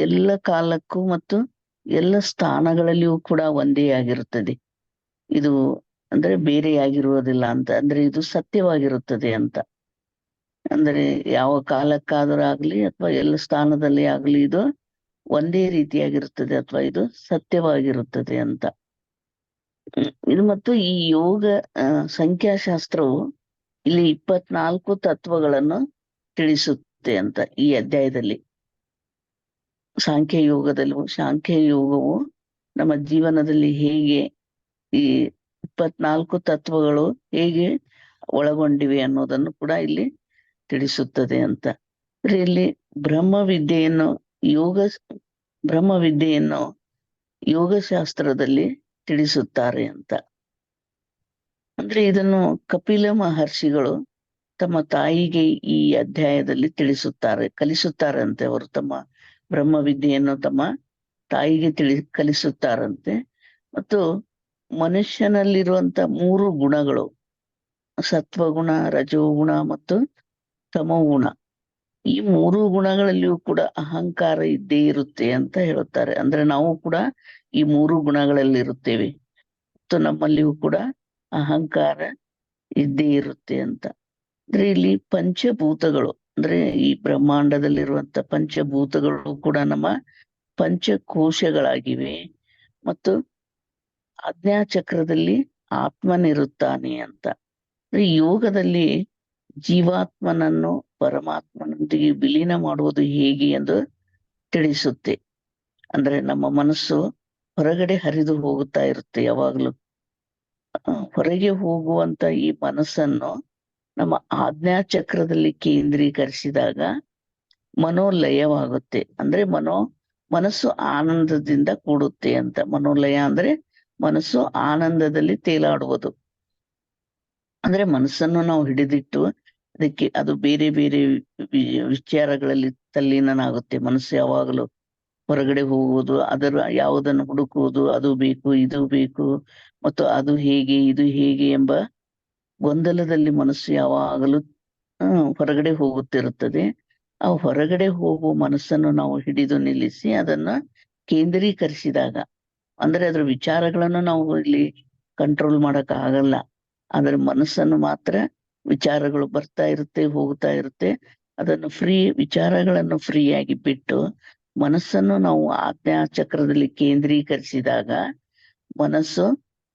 ಎಲ್ಲ ಕಾಲಕ್ಕೂ ಮತ್ತು ಎಲ್ಲ ಸ್ಥಾನಗಳಲ್ಲಿಯೂ ಕೂಡ ಒಂದೇ ಆಗಿರುತ್ತದೆ. ಇದು ಅಂದ್ರೆ ಬೇರೆಯಾಗಿರುವುದಿಲ್ಲ ಅಂತ, ಅಂದ್ರೆ ಇದು ಸತ್ಯವಾಗಿರುತ್ತದೆ ಅಂತ. ಅಂದ್ರೆ ಯಾವ ಕಾಲಕ್ಕಾದರೂ ಆಗ್ಲಿ ಅಥವಾ ಎಲ್ಲ ಸ್ಥಾನದಲ್ಲಿ ಆಗ್ಲಿ ಇದು ಒಂದೇ ರೀತಿಯಾಗಿರುತ್ತದೆ ಅಥವಾ ಇದು ಸತ್ಯವಾಗಿರುತ್ತದೆ ಅಂತ. ಇದು ಮತ್ತು ಈ ಯೋಗ ಸಂಖ್ಯಾಶಾಸ್ತ್ರವು ಇಲ್ಲಿ 24 ತತ್ವಗಳನ್ನು ತಿಳಿಸುತ್ತೆ ಅಂತ ಈ ಅಧ್ಯಾಯದಲ್ಲಿ. ಸಾಂಖ್ಯ ಯೋಗವು ನಮ್ಮ ಜೀವನದಲ್ಲಿ ಹೇಗೆ ಈ 24 ತತ್ವಗಳು ಹೇಗೆ ಒಳಗೊಂಡಿವೆ ಅನ್ನೋದನ್ನು ಕೂಡ ಇಲ್ಲಿ ತಿಳಿಸುತ್ತದೆ ಅಂತ. ಇಲ್ಲಿ ಬ್ರಹ್ಮವಿದ್ಯೆಯನ್ನು ಯೋಗಶಾಸ್ತ್ರದಲ್ಲಿ ತಿಳಿಸುತ್ತಾರೆ ಅಂತ. ಅಂದ್ರೆ ಇದನ್ನು ಕಪಿಲ ಮಹರ್ಷಿಗಳು ತಮ್ಮ ತಾಯಿಗೆ ಈ ಅಧ್ಯಾಯದಲ್ಲಿ ಕಲಿಸುತ್ತಾರಂತೆ. ಅವರು ತಮ್ಮ ಬ್ರಹ್ಮವಿದ್ಯೆಯನ್ನು ತಮ್ಮ ತಾಯಿಗೆ ಕಲಿಸುತ್ತಾರಂತೆ. ಮತ್ತು ಮನುಷ್ಯನಲ್ಲಿರುವಂತ 3 ಗುಣಗಳು, ಸತ್ವಗುಣ, ರಜೋಗುಣ ಮತ್ತು ತಮೋಗುಣ, ಈ 3 ಗುಣಗಳಲ್ಲಿಯೂ ಕೂಡ ಅಹಂಕಾರ ಇದ್ದೇ ಇರುತ್ತೆ ಅಂತ ಹೇಳುತ್ತಾರೆ. ಅಂದ್ರೆ ನಾವು ಕೂಡ ಈ 3 ಗುಣಗಳಲ್ಲಿ ಇರುತ್ತೇವೆ ಮತ್ತು ನಮ್ಮಲ್ಲಿಯೂ ಕೂಡ ಅಹಂಕಾರ ಇದ್ದೇ ಇರುತ್ತೆ ಅಂತ. ಅಂದ್ರೆ ಇಲ್ಲಿ ಪಂಚಭೂತಗಳು ಅಂದ್ರೆ ಈ ಬ್ರಹ್ಮಾಂಡದಲ್ಲಿರುವಂತ ಪಂಚಭೂತಗಳು ಕೂಡ ನಮ್ಮ ಪಂಚಕೋಶಗಳಾಗಿವೆ ಮತ್ತು ಆಜ್ಞಾಚಕ್ರದಲ್ಲಿ ಆತ್ಮನಿರುತ್ತಾನೆ ಅಂತ. ಯೋಗದಲ್ಲಿ ಜೀವಾತ್ಮನನ್ನು ಪರಮಾತ್ಮನೊಂದಿಗೆ ವಿಲೀನ ಮಾಡುವುದು ಹೇಗೆ ಎಂದು ತಿಳಿಸುತ್ತೆ. ಅಂದ್ರೆ ನಮ್ಮ ಮನಸ್ಸು ಹೊರಗಡೆ ಹರಿದು ಹೋಗುತ್ತಾ ಇರುತ್ತೆ ಯಾವಾಗ್ಲೂ. ಹೊರಗೆ ಹೋಗುವಂತ ಈ ಮನಸ್ಸನ್ನು ನಮ್ಮ ಆಜ್ಞಾಚಕ್ರದಲ್ಲಿ ಕೇಂದ್ರೀಕರಿಸಿದಾಗ ಮನೋಲಯವಾಗುತ್ತೆ. ಅಂದ್ರೆ ಮನಸ್ಸು ಆನಂದದಿಂದ ಕೂಡುತ್ತೆ ಅಂತ. ಮನೋಲಯ ಅಂದ್ರೆ ಮನಸ್ಸು ಆನಂದದಲ್ಲಿ ತೇಲಾಡುವುದು. ಅಂದ್ರೆ ಮನಸ್ಸನ್ನು ನಾವು ಹಿಡಿದಿಟ್ಟು ಅದಕ್ಕೆ ಅದು ಬೇರೆ ಬೇರೆ ವಿಚಾರಗಳಲ್ಲಿ ತಲ್ಲೀನನಾಗುತ್ತೆ. ಮನಸ್ಸು ಯಾವಾಗಲೂ ಹೊರಗಡೆ ಹೋಗುವುದು, ಅದರ ಯಾವುದನ್ನು ಹುಡುಕುವುದು, ಅದು ಬೇಕು ಇದು ಬೇಕು ಮತ್ತು ಅದು ಹೇಗೆ ಇದು ಹೇಗೆ ಎಂಬ ಗೊಂದಲದಲ್ಲಿ ಮನಸ್ಸು ಯಾವಾಗಲೂ ಹೊರಗಡೆ ಹೋಗುತ್ತಿರುತ್ತದೆ. ಆ ಹೊರಗಡೆ ಹೋಗುವ ಮನಸ್ಸನ್ನು ನಾವು ಹಿಡಿದು ನಿಲ್ಲಿಸಿ ಅದನ್ನ ಕೇಂದ್ರೀಕರಿಸಿದಾಗ, ಅಂದ್ರೆ ಅದರ ವಿಚಾರಗಳನ್ನು ನಾವು ಇಲ್ಲಿ ಕಂಟ್ರೋಲ್ ಮಾಡಕ್ ಆಗಲ್ಲ. ಆದ್ರೆ ಮನಸ್ಸನ್ನು ಮಾತ್ರ ವಿಚಾರಗಳು ಬರ್ತಾ ಇರುತ್ತೆ ಹೋಗ್ತಾ ಇರುತ್ತೆ, ಅದನ್ನು ವಿಚಾರಗಳನ್ನು ಫ್ರೀಯಾಗಿ ಬಿಟ್ಟು ಮನಸ್ಸನ್ನು ನಾವು ಆಜ್ಞಾಚಕ್ರದಲ್ಲಿ ಕೇಂದ್ರೀಕರಿಸಿದಾಗ ಮನಸ್ಸು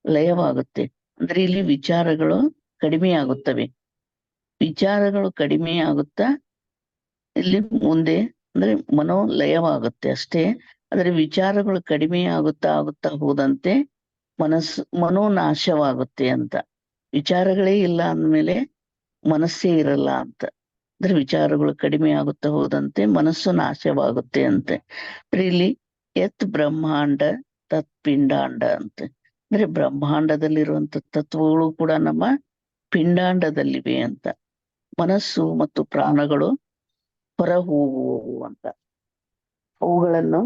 ಲಯವಾಗುತ್ತೆ. ಅಂದ್ರೆ ಇಲ್ಲಿ ವಿಚಾರಗಳು ಕಡಿಮೆ ಆಗುತ್ತವೆ. ವಿಚಾರಗಳು ಕಡಿಮೆ ಆಗುತ್ತಾ ಇಲ್ಲಿ ಮುಂದೆ ಅಂದ್ರೆ ಮನೋಲಯವಾಗುತ್ತೆ ಅಷ್ಟೇ. ಆದ್ರೆ ವಿಚಾರಗಳು ಕಡಿಮೆ ಆಗುತ್ತಾ ಹೋದಂತೆ ಮನೋನಾಶವಾಗುತ್ತೆ ಅಂತ. ವಿಚಾರಗಳೇ ಇಲ್ಲ ಅಂದ್ಮೇಲೆ ಮನಸ್ಸೇ ಇರಲ್ಲ ಅಂತ. ಅಂದ್ರೆ ವಿಚಾರಗಳು ಕಡಿಮೆ ಆಗುತ್ತಾ ಹೋದಂತೆ ಮನಸ್ಸು ನಾಶವಾಗುತ್ತೆ ಅಂತೆ. ಇಲ್ಲಿ ಯತ್ ಬ್ರಹ್ಮಾಂಡ ತತ್ ಪಿಂಡಾಂಡ ಅಂತೆ. ಅಂದ್ರೆ ಬ್ರಹ್ಮಾಂಡದಲ್ಲಿರುವಂತ ತತ್ವಗಳು ಕೂಡ ನಮ್ಮ ಪಿಂಡಾಂಡದಲ್ಲಿವೆ ಅಂತ. ಮನಸ್ಸು ಮತ್ತು ಪ್ರಾಣಗಳು ಹೊರ ಹೋಗುವವು ಅಂತ. ಅವುಗಳನ್ನು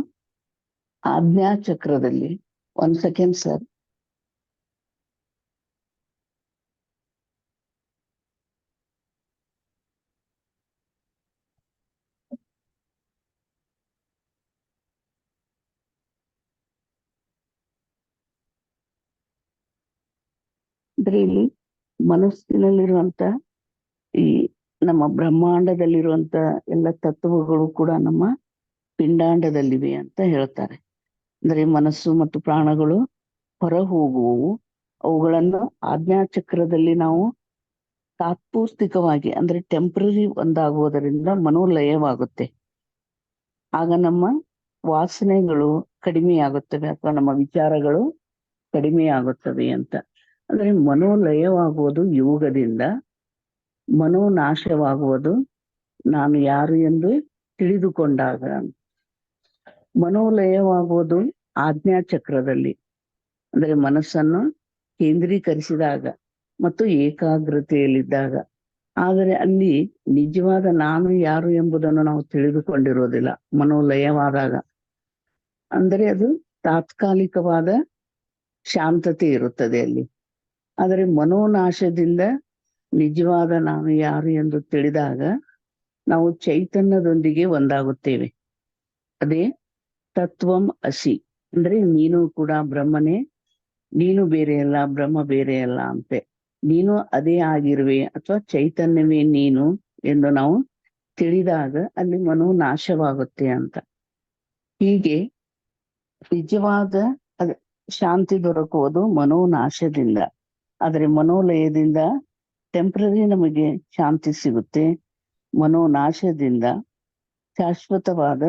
ಆಜ್ಞಾಚಕ್ರದಲ್ಲಿ, 1 ಸೆಕೆಂಡ್ ಸರ್. ಅಂದ್ರೆ ಇಲ್ಲಿ ಮನಸ್ಸಿನಲ್ಲಿರುವಂತ ಈ ನಮ್ಮ ಬ್ರಹ್ಮಾಂಡದಲ್ಲಿರುವಂತ ಎಲ್ಲ ತತ್ವಗಳು ಕೂಡ ನಮ್ಮ ಪಿಂಡಾಂಡದಲ್ಲಿವೆ ಅಂತ ಹೇಳ್ತಾರೆ. ಅಂದ್ರೆ ಮನಸ್ಸು ಮತ್ತು ಪ್ರಾಣಗಳು ಹೊರ ಹೋಗುವವು. ಅವುಗಳನ್ನು ಆಜ್ಞಾಚಕ್ರದಲ್ಲಿ ನಾವು ತಾತ್ಪೂರ್ತಿಕವಾಗಿ ಅಂದ್ರೆ ಟೆಂಪ್ರರಿ ಒಂದಾಗುವುದರಿಂದ ಮನೋಲಯವಾಗುತ್ತೆ. ಆಗ ನಮ್ಮ ವಾಸನೆಗಳು ಕಡಿಮೆಯಾಗುತ್ತವೆ ಅಥವಾ ನಮ್ಮ ವಿಚಾರಗಳು ಕಡಿಮೆಯಾಗುತ್ತವೆ ಅಂತ. ಅಂದ್ರೆ ಮನೋಲಯವಾಗುವುದು ಯೋಗದಿಂದ, ಮನೋನಾಶವಾಗುವುದು ನಾನು ಯಾರು ಎಂದು ತಿಳಿದುಕೊಂಡಾಗ. ಮನೋಲಯವಾಗುವುದು ಆಜ್ಞಾಚಕ್ರದಲ್ಲಿ, ಅಂದ್ರೆ ಮನಸ್ಸನ್ನು ಕೇಂದ್ರೀಕರಿಸಿದಾಗ ಮತ್ತು ಏಕಾಗ್ರತೆಯಲ್ಲಿದ್ದಾಗ. ಆದರೆ ಅಲ್ಲಿ ನಿಜವಾದ ನಾನು ಯಾರು ಎಂಬುದನ್ನು ನಾವು ತಿಳಿದುಕೊಂಡಿರೋದಿಲ್ಲ ಮನೋಲಯವಾದಾಗ. ಅಂದರೆ ಅದು ತಾತ್ಕಾಲಿಕವಾದ ಶಾಂತತೆ ಇರುತ್ತದೆ ಅಲ್ಲಿ. ಆದರೆ ಮನೋನಾಶದಿಂದ ನಿಜವಾದ ನಾನು ಯಾರು ಎಂದು ತಿಳಿದಾಗ ನಾವು ಚೈತನ್ಯದೊಂದಿಗೆ ಒಂದಾಗುತ್ತೇವೆ. ಅದೇ ತತ್ವಂ ಅಸಿ, ಅಂದ್ರೆ ನೀನು ಕೂಡ ಬ್ರಹ್ಮನೇ, ನೀನು ಬೇರೆ ಅಲ್ಲ, ಬ್ರಹ್ಮ ಬೇರೆ ಅಲ್ಲ ಅಂತೆ. ನೀನು ಅದೇ ಆಗಿರುವೆ ಅಥವಾ ಚೈತನ್ಯವೇ ನೀನು ಎಂದು ನಾವು ತಿಳಿದಾಗ ಅಲ್ಲಿ ಮನೋನಾಶವಾಗುತ್ತೆ ಅಂತ. ಹೀಗೆ ನಿಜವಾದ ಶಾಂತಿ ದೊರಕುವುದು ಮನೋನಾಶದಿಂದ. ಆದರೆ ಮನೋಲಯದಿಂದ ಟೆಂಪ್ರರಿ ನಮಗೆ ಶಾಂತಿ ಸಿಗುತ್ತೆ. ಮನೋನಾಶದಿಂದ ಶಾಶ್ವತವಾದ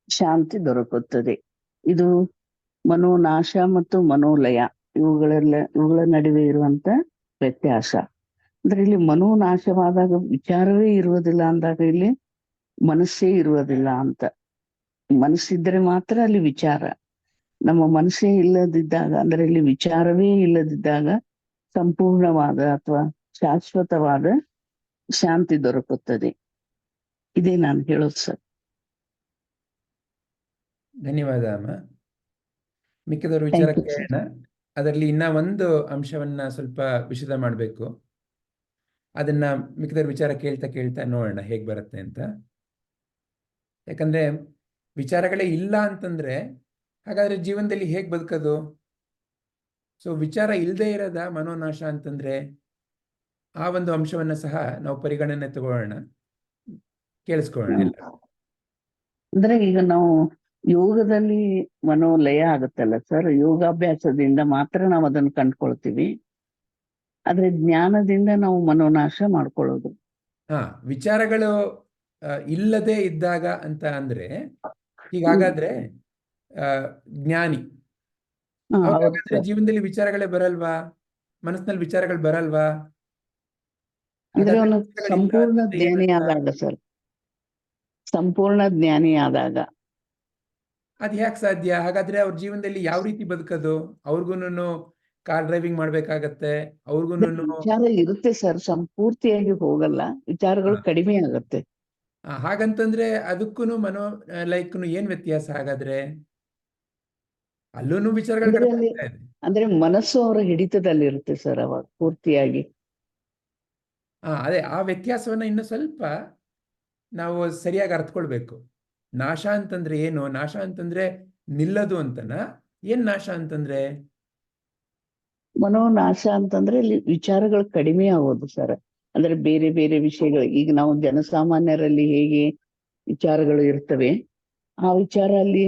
ಶಾಂತಿ ದೊರಕುತ್ತದೆ. ಇದು ಮನೋನಾಶ ಮತ್ತು ಮನೋಲಯ ಇವುಗಳ ನಡುವೆ ಇರುವಂತ ವ್ಯತ್ಯಾಸ. ಅಂದ್ರೆ ಇಲ್ಲಿ ಮನೋನಾಶವಾದಾಗ ವಿಚಾರವೇ ಇರುವುದಿಲ್ಲ ಅಂದಾಗ ಇಲ್ಲಿ ಮನಸ್ಸೇ ಇರುವುದಿಲ್ಲ ಅಂತ. ಮನಸ್ಸಿದ್ರೆ ಮಾತ್ರ ಅಲ್ಲಿ ವಿಚಾರ. ನಮ್ಮ ಮನಸ್ಸೇ ಇಲ್ಲದಿದ್ದಾಗ, ಅಂದ್ರೆ ಇಲ್ಲಿ ವಿಚಾರವೇ ಇಲ್ಲದಿದ್ದಾಗ ಸಂಪೂರ್ಣವಾದ ಅಥವಾ ಶಾಶ್ವತವಾದ ಶಾಂತಿ ದೊರಕುತ್ತದೆ. ಇದೇ ನಾನು ಹೇಳೋದು ಸರ್. ಧನ್ಯವಾದ ಅಮ್ಮ. ಮಿಕ್ಕಿದವ್ರ ವಿಚಾರ ಕೇಳೋಣ. ಅದರಲ್ಲಿ ಇನ್ನ ಒಂದು ಅಂಶವನ್ನ ಸ್ವಲ್ಪ ವಿಶದ ಮಾಡಬೇಕು. ಅದನ್ನ ಮಿಕ್ಕಿದವ್ರ ವಿಚಾರ ಕೇಳ್ತಾ ನೋಡೋಣ ಹೇಗ್ ಬರುತ್ತೆ ಅಂತ. ಯಾಕಂದ್ರೆ ವಿಚಾರಗಳೇ ಇಲ್ಲ ಅಂತಂದ್ರೆ ಹಾಗಾದ್ರೆ ಜೀವನದಲ್ಲಿ ಹೇಗ್ ಬದುಕೋದು? ಸೊ ವಿಚಾರ ಇಲ್ಲದೆ ಇರೋದ ಮನೋನಾಶ ಅಂತಂದ್ರೆ ಆ ಒಂದು ಅಂಶವನ್ನ ಸಹ ನಾವು ಪರಿಗಣನೆ ತಗೊಳ್ಳೋಣ, ಕೇಳಿಸ್ಕೊಳ್ಳೋಣ ಎಲ್ಲ. ಅಂದ್ರೆ ಈಗ ನಾವು ಯೋಗದಲ್ಲಿ ಮನೋಲಯ ಆಗುತ್ತಲ್ಲ ಸರ್, ಯೋಗಾಭ್ಯಾಸದಿಂದ ಮಾತ್ರ ನಾವು ಅದನ್ನು ಕಂಡ್ಕೊಳ್ತೀವಿ. ಆದ್ರೆ ಜ್ಞಾನದಿಂದ ನಾವು ಮನೋನಾಶ ಮಾಡ್ಕೊಳ್ಳೋದು. ವಿಚಾರಗಳು ಇಲ್ಲದೆ ಇದ್ದಾಗ ಅಂತ ಅಂದ್ರೆ ಹೀಗಾಗಾದ್ರೆ ಜ್ಞಾನಿ ಹಾಗಾದ್ರೆ ಜೀವನದಲ್ಲಿ ವಿಚಾರಗಳೇ ಬರಲ್ವಾ? ಮನಸ್ಸಿನಲ್ಲಿ ವಿಚಾರಗಳು ಬರಲ್ವಾ? ಅಂದ್ರೆ ಅವನು ಸಂಪೂರ್ಣ ಜ್ಞಾನಿ ಆದಾಗ ಸರ್, ಸಂಪೂರ್ಣ ಜ್ಞಾನಿ ಆದಾಗ. ಅದ್ ಯಾಕೆ ಸಾಧ್ಯ? ಹಾಗಾದ್ರೆ ಅವ್ರ ಜೀವನದಲ್ಲಿ ಯಾವ ರೀತಿ ಬದುಕೋದು? ಅವ್ರಿಗೂನು ಕಾರ್ ಡ್ರೈವಿಂಗ್ ಮಾಡ್ಬೇಕಾಗತ್ತೆ, ಅವ್ರಿಗೂನು ವಿಚಾರ ಇರುತ್ತೆ ಸರ್, ಸಂಪೂರ್ತಿಯಾಗಿ ಹೋಗಲ್ಲ, ವಿಚಾರಗಳು ಕಡಿಮೆ ಆಗತ್ತೆ. ಹಾಗಂತಂದ್ರೆ ಅದಕ್ಕೂನು ಲೈಕ್ನು ಏನ್ ವ್ಯತ್ಯಾಸ? ಹಾಗಾದ್ರೆ ಅಲ್ಲೂನು ವಿಚಾರಗಳು ಅಂದ್ರೆ ಮನಸ್ಸು ಅವರ ಹಿಡಿತದಲ್ಲಿರುತ್ತೆ ಸರ್ ಅವಾಗ ಪೂರ್ತಿಯಾಗಿ. ಅದೇ ಆ ವ್ಯತ್ಯಾಸವನ್ನ ಇನ್ನು ಸ್ವಲ್ಪ ನಾವು ಸರಿಯಾಗಿ ಅರ್ಥಕೊಳ್ಬೇಕು. ನಾಶ ಅಂತಂದ್ರೆ ಏನು? ನಾಶ ಅಂತಂದ್ರೆ ನಿಲ್ಲದು ಅಂತನ? ಏನ್ ನಾಶ ಅಂತಂದ್ರೆ? ಮನೋನಾಶ ಅಂತಂದ್ರೆ ಇಲ್ಲಿ ವಿಚಾರಗಳು ಕಡಿಮೆ ಆಗೋದು ಸರ್. ಅಂದ್ರೆ ಬೇರೆ ಬೇರೆ ವಿಷಯಗಳು, ಈಗ ನಾವು ಜನಸಾಮಾನ್ಯರಲ್ಲಿ ಹೇಗೆ ವಿಚಾರಗಳು ಇರ್ತವೆ, ಆ ವಿಚಾರ ಅಲ್ಲಿ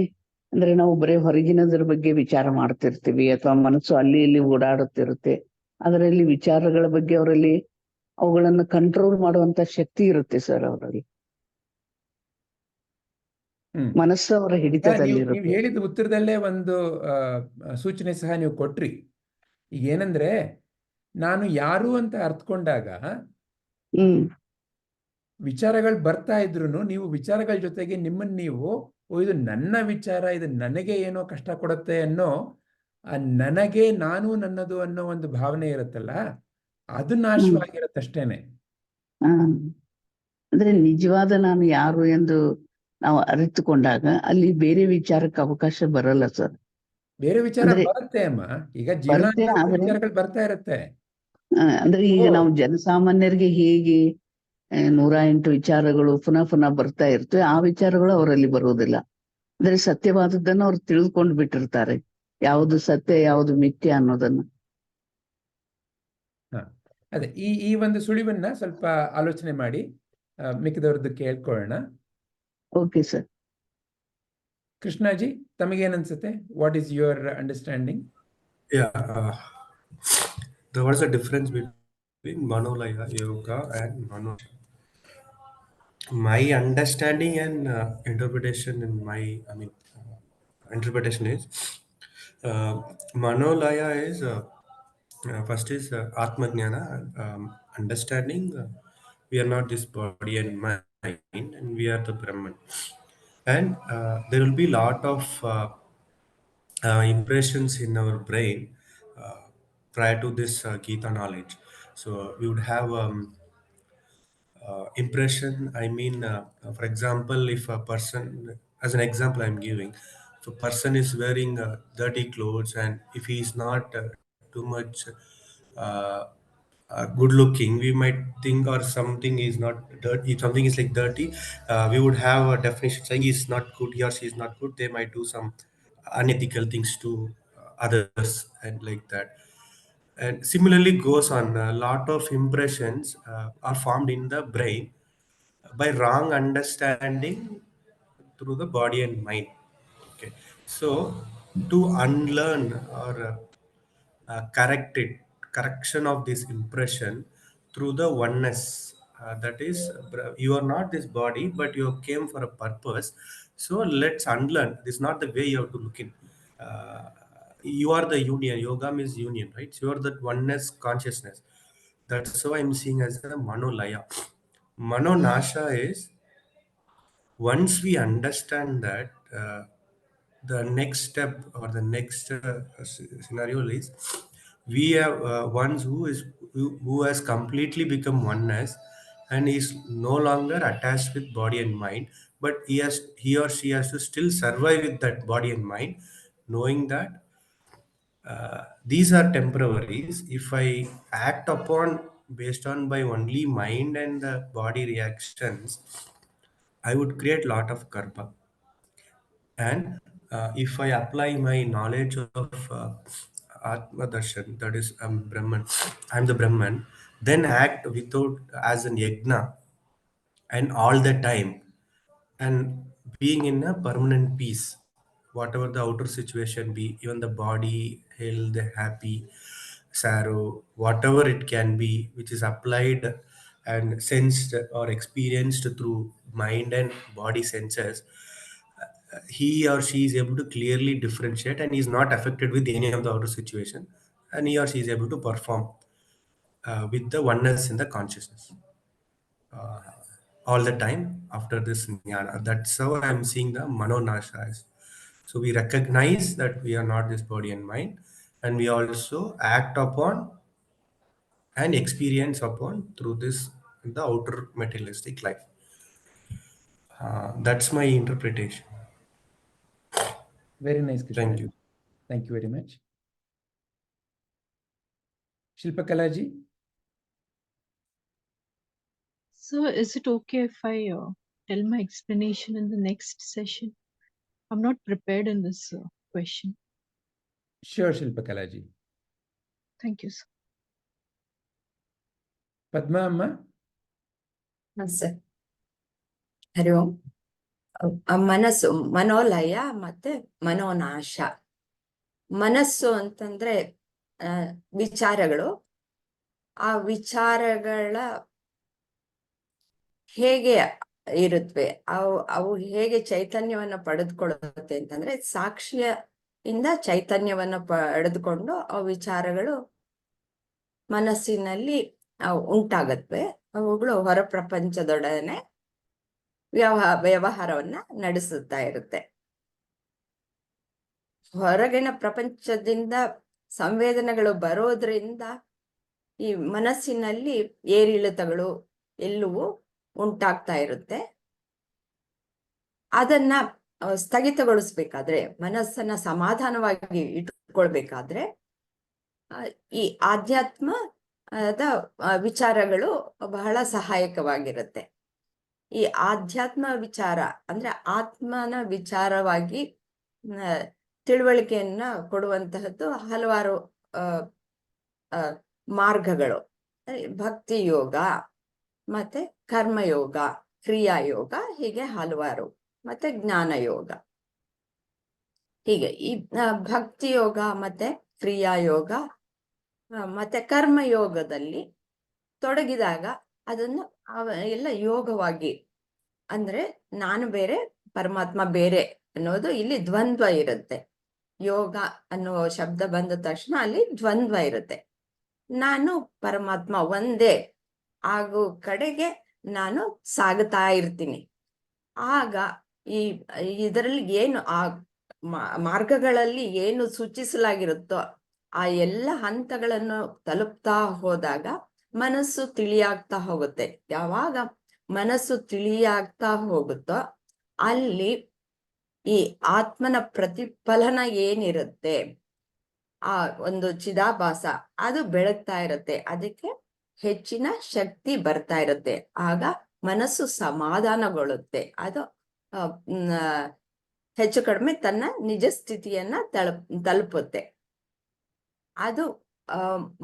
ಅಂದ್ರೆ ನಾವು ಬರೀ ಹೊರಗಿನದ್ರ ಬಗ್ಗೆ ವಿಚಾರ ಮಾಡ್ತಿರ್ತೀವಿ ಅಥವಾ ಮನಸ್ಸು ಅಲ್ಲಿ ಇಲ್ಲಿ ಓಡಾಡುತ್ತಿರುತ್ತೆ. ಅದರಲ್ಲಿ ವಿಚಾರಗಳ ಬಗ್ಗೆ ಅವರಲ್ಲಿ ಅವುಗಳನ್ನು ಕಂಟ್ರೋಲ್ ಮಾಡುವಂತ ಶಕ್ತಿ ಇರುತ್ತೆ ಸರ್ ಅವರಲ್ಲಿ. ಮನಸ್ಸು ಅವರ ಹಿಡಿತದಲ್ಲಿ ನೀವು ಹೇಳಿದ ಉತ್ತರದಲ್ಲೇ ಒಂದು ಸೂಚನೆ ಸಹ ನೀವು ಕೊಟ್ರಿ. ಈಗ ಏನಂದ್ರೆ ನಾನು ಯಾರು ಅಂತ ಅರ್ಥಕೊಂಡಾಗ ವಿಚಾರಗಳು ಬರ್ತಾ ಇದ್ರು ನೀವು ವಿಚಾರಗಳ ಜೊತೆಗೆ ನಿಮ್ಮನ್ನ ನೀವು ಇದು ನನ್ನ ವಿಚಾರ, ಇದು ನನಗೆ ಏನೋ ಕಷ್ಟ ಕೊಡುತ್ತೆ ಅನ್ನೋ ನನಗೆ ನಾನು ನನ್ನದು ಅನ್ನೋ ಒಂದು ಭಾವನೆ ಇರುತ್ತಲ್ಲ, ಅದು ನಾಶವಾಗಿರುತ್ತಷ್ಟೇನೆ. ಅಂದ್ರೆ ನಿಜವಾದ ನಾನು ಯಾರು ಎಂದು ನಾವು ಅರಿತುಕೊಂಡಾಗ ಅಲ್ಲಿ ಬೇರೆ ವಿಚಾರಕ್ಕೆ ಅವಕಾಶ ಬರಲ್ಲ ಸರ್. ಬೇರೆ ವಿಚಾರ ಅಂದ್ರೆ ಬರುತ್ತೆ ಅಮ್ಮ, ಈಗ ಬರುತ್ತೆ, ಜೀವನ ಆದ್ರೆ ವಿಚಾರಗಳು ಬರ್ತಾ ಇರುತ್ತೆ. ಅಂದ್ರೆ ಈಗ ನಾವು ಜನಸಾಮಾನ್ಯರಿಗೆ ಹೇಗೆ 108 ವಿಚಾರಗಳು ಪುನಃ ಪುನಃ ಬರ್ತಾ ಇರ್ತವೆ, ಆ ವಿಚಾರಗಳು ಅವರಲ್ಲಿ ಬರುವುದಿಲ್ಲ. ಅಂದ್ರೆ ಸತ್ಯವಾದದ್ದನ್ನು ಅವ್ರು ತಿಳಿದುಕೊಂಡು ಬಿಟ್ಟಿರ್ತಾರೆ, ಯಾವುದು ಸತ್ಯ ಯಾವುದು ಮಿಥ್ಯ ಅನ್ನೋದನ್ನ. ಅದೇ ಈ ಒಂದು ಸುಳಿವನ್ನ ಸ್ವಲ್ಪ ಆಲೋಚನೆ ಮಾಡಿ ಮಿಕ್ಕಿದವ್ರದ್ದು ಕೇಳ್ಕೊಳ್ಳೋಣ. Okay sir. ಕೃಷ್ಣಾಜಿ, ತಮಗೇನನ್ಸುತ್ತೆ? What is your understanding? There was a difference between Mano Laya yoga and Mano Nasha. My understanding and interpretation interpretation is Mano Laya is first is Atmajnana, understanding we are not this body and mind, and we are the Brahman. And there will be lot of impressions in our brain prior to this Gita knowledge. So we would have impression. For example, if a person, as an example I'm giving, if a person is wearing dirty clothes, and if he is not too much uh, good looking, we might think, or something is not dirty, if something is like dirty, we would have a definition saying he's not good, he or she is not good, they might do some unethical things to others, and like that. And similarly goes on, a lot of impressions are formed in the brain by wrong understanding through the body and mind. Okay, so to unlearn or correction of this impression through the oneness, that is, you are not this body, but you came for a purpose. So let's unlearn this is not the way you have to look in. You are the union. Yoga means union, right? So you are that oneness consciousness. That's how I'm seeing as a Mano Laya. Mano Nasha is, once we understand that, the next step or the next scenario is, we have ones who has completely become oneness, and is no longer attached with body and mind, but he or she has to still survive with that body and mind, knowing that these are temporaries. If I act upon based on by only mind and the body reactions, I would create lot of karma. And if I apply my knowledge of Atma Darshan, that is Brahman, I'm the Brahman, then act without as an yajna, and all the time, and being in a permanent peace, whatever the outer situation be, even the body, health, happy, sorrow, whatever it can be, which is applied and sensed or experienced through mind and body senses, he or she is able to clearly differentiate, and is not affected with any of the outer situation, and he or she is able to perform with the oneness in the consciousness all the time after this jnana. That's how I'm seeing the Mano Nasha as. So we recognize that we are not this body and mind, and we also act upon and experience upon through this the outer materialistic life. That's my interpretation. Very nice, Krishna. Thank you. Thank you very much. Shilpa Kalaji? So is it okay if I tell my explanation in the next session? I'm not prepared in this question. Sure, Shilpa Kalaji. Thank you, sir. Padma Amma? Sir, Hari Om. ಮನಸ್ಸು, ಮನೋಲಯ ಮತ್ತೆ ಮನೋನಾಶ. ಮನಸ್ಸು ಅಂತಂದ್ರೆ ವಿಚಾರಗಳು. ಆ ವಿಚಾರಗಳ ಹೇಗೆ ಇರುತ್ತವೆ, ಅವು ಹೇಗೆ ಚೈತನ್ಯವನ್ನ ಪಡೆದುಕೊಳ್ಳುತ್ತೆ ಅಂತಂದ್ರೆ, ಸಾಕ್ಷಿಯಿಂದ ಚೈತನ್ಯವನ್ನ ಪಡೆದುಕೊಂಡು ಆ ವಿಚಾರಗಳು ಮನಸ್ಸಿನಲ್ಲಿ ಉಂಟಾಗತ್ವೆ. ಅವುಗಳು ಹೊರ ಪ್ರಪಂಚದೊಡನೆ ವ್ಯವಹಾರವನ್ನ ನಡೆಸುತ್ತಾ ಇರುತ್ತೆ. ಹೊರಗಿನ ಪ್ರಪಂಚದಿಂದ ಸಂವೇದನೆಗಳು ಬರೋದ್ರಿಂದ ಈ ಮನಸ್ಸಿನಲ್ಲಿ ಏರಿಳಿತಗಳು ಎಲ್ಲವೂ ಉಂಟಾಗ್ತಾ ಇರುತ್ತೆ. ಅದನ್ನ ಸ್ಥಗಿತಗೊಳಿಸ್ಬೇಕಾದ್ರೆ, ಮನಸ್ಸನ್ನ ಸಮಾಧಾನವಾಗಿ ಇಟ್ಕೊಳ್ಬೇಕಾದ್ರೆ ಈ ಆಧ್ಯಾತ್ಮದ ವಿಚಾರಗಳು ಬಹಳ ಸಹಾಯಕವಾಗಿರುತ್ತೆ. ಈ ಆಧ್ಯಾತ್ಮ ವಿಚಾರ ಅಂದ್ರೆ ಆತ್ಮನ ವಿಚಾರವಾಗಿ ತಿಳುವಳಿಕೆಯನ್ನ ಕೊಡುವಂತಹದ್ದು ಹಲವಾರು ಮಾರ್ಗಗಳು. ಭಕ್ತಿ ಯೋಗ, ಮತ್ತೆ ಕರ್ಮಯೋಗ, ಕ್ರಿಯಾಯೋಗ, ಹೀಗೆ ಹಲವಾರು, ಮತ್ತೆ ಜ್ಞಾನ ಯೋಗ. ಹೀಗೆ ಈ ಭಕ್ತಿ ಯೋಗ ಮತ್ತೆ ಕ್ರಿಯಾಯೋಗ ಮತ್ತೆ ಕರ್ಮಯೋಗದಲ್ಲಿ ತೊಡಗಿದಾಗ ಅದನ್ನು ಎಲ್ಲ ಯೋಗವಾಗಿ, ಅಂದ್ರೆ ನಾನು ಬೇರೆ ಪರಮಾತ್ಮ ಬೇರೆ ಅನ್ನೋದು ಇಲ್ಲಿ ದ್ವಂದ್ವ ಇರುತ್ತೆ. ಯೋಗ ಅನ್ನುವ ಶಬ್ದ ಬಂದ ತಕ್ಷಣ ಅಲ್ಲಿ ದ್ವಂದ್ವ ಇರುತ್ತೆ. ನಾನು ಪರಮಾತ್ಮ ಒಂದೇ ಆಗೋ ಕಡೆಗೆ ನಾನು ಸಾಗುತ್ತಾ ಇರ್ತೀನಿ. ಆಗ ಇದರಲ್ಲಿ ಏನು ಆ ಮಾರ್ಗಗಳಲ್ಲಿ ಏನು ಸೂಚಿಸಲಾಗಿರುತ್ತೋ ಆ ಎಲ್ಲ ಹಂತಗಳನ್ನು ತಲುಪ್ತಾ ಹೋದಾಗ ಮನಸ್ಸು ತಿಳಿಯಾಗ್ತಾ ಹೋಗುತ್ತೆ. ಯಾವಾಗ ಮನಸ್ಸು ತಿಳಿಯಾಗ್ತಾ ಹೋಗುತ್ತೋ ಅಲ್ಲಿ ಈ ಆತ್ಮನ ಪ್ರತಿಫಲನ ಏನಿರುತ್ತೆ, ಆ ಒಂದು ಚಿದಾಭಾಸ ಅದು ಬೆಳಗ್ತಾ ಇರುತ್ತೆ. ಅದಕ್ಕೆ ಹೆಚ್ಚಿನ ಶಕ್ತಿ ಬರ್ತಾ ಇರುತ್ತೆ. ಆಗ ಮನಸ್ಸು ಸಮಾಧಾನಗೊಳ್ಳುತ್ತೆ. ಅದು ಹೆಚ್ಚು ಕಡಿಮೆ ತನ್ನ ನಿಜ ಸ್ಥಿತಿಯನ್ನ ತಲುಪುತ್ತೆ. ಅದು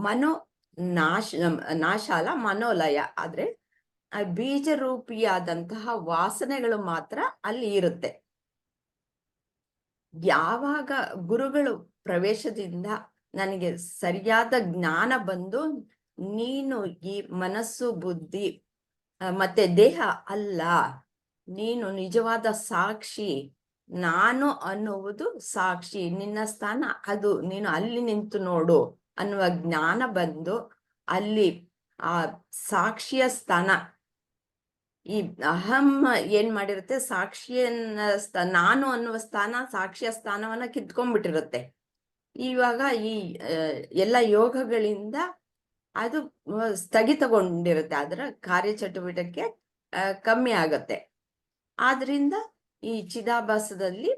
ಮನೋ ನಾಶ ಅಲ್ಲ, ಮನೋಲಯ. ಆದ್ರೆ ಬೀಜರೂಪಿಯಾದಂತಹ ವಾಸನೆಗಳು ಮಾತ್ರ ಅಲ್ಲಿ ಇರುತ್ತೆ. ಯಾವಾಗ ಗುರುಗಳು ಪ್ರವೇಶದಿಂದ ನನಗೆ ಸರಿಯಾದ ಜ್ಞಾನ ಬಂದು, ನೀನು ಈ ಮನಸ್ಸು ಬುದ್ಧಿ ಮತ್ತೆ ದೇಹ ಅಲ್ಲ, ನೀನು ನಿಜವಾದ ಸಾಕ್ಷಿ, ನಾನು ಅನ್ನುವುದು ಸಾಕ್ಷಿ, ನಿನ್ನ ಸ್ಥಾನ ಅದು, ನೀನು ಅಲ್ಲಿ ನಿಂತು ನೋಡು ಅನ್ನುವ ಜ್ಞಾನ ಬಂದು ಅಲ್ಲಿ ಆ ಸಾಕ್ಷಿಯ ಸ್ಥಾನ, ಈ ಅಹಂ ಏನ್ ಮಾಡಿರುತ್ತೆ, ಸಾಕ್ಷಿಯನ್ನ ನಾನು ಅನ್ನುವ ಸ್ಥಾನ, ಸಾಕ್ಷಿಯ ಸ್ಥಾನವನ್ನ ಕಿತ್ಕೊಂಡ್ಬಿಟ್ಟಿರುತ್ತೆ. ಇವಾಗ ಈ ಎಲ್ಲ ಯೋಗಗಳಿಂದ ಅದು ಸ್ಥಗಿತಗೊಂಡಿರುತ್ತೆ, ಅದರ ಕಾರ್ಯಚಟುವಟಿಕೆ ಕಮ್ಮಿ ಆಗತ್ತೆ. ಆದ್ರಿಂದ ಈ ಚಿದಾಭಾಸದಲ್ಲಿ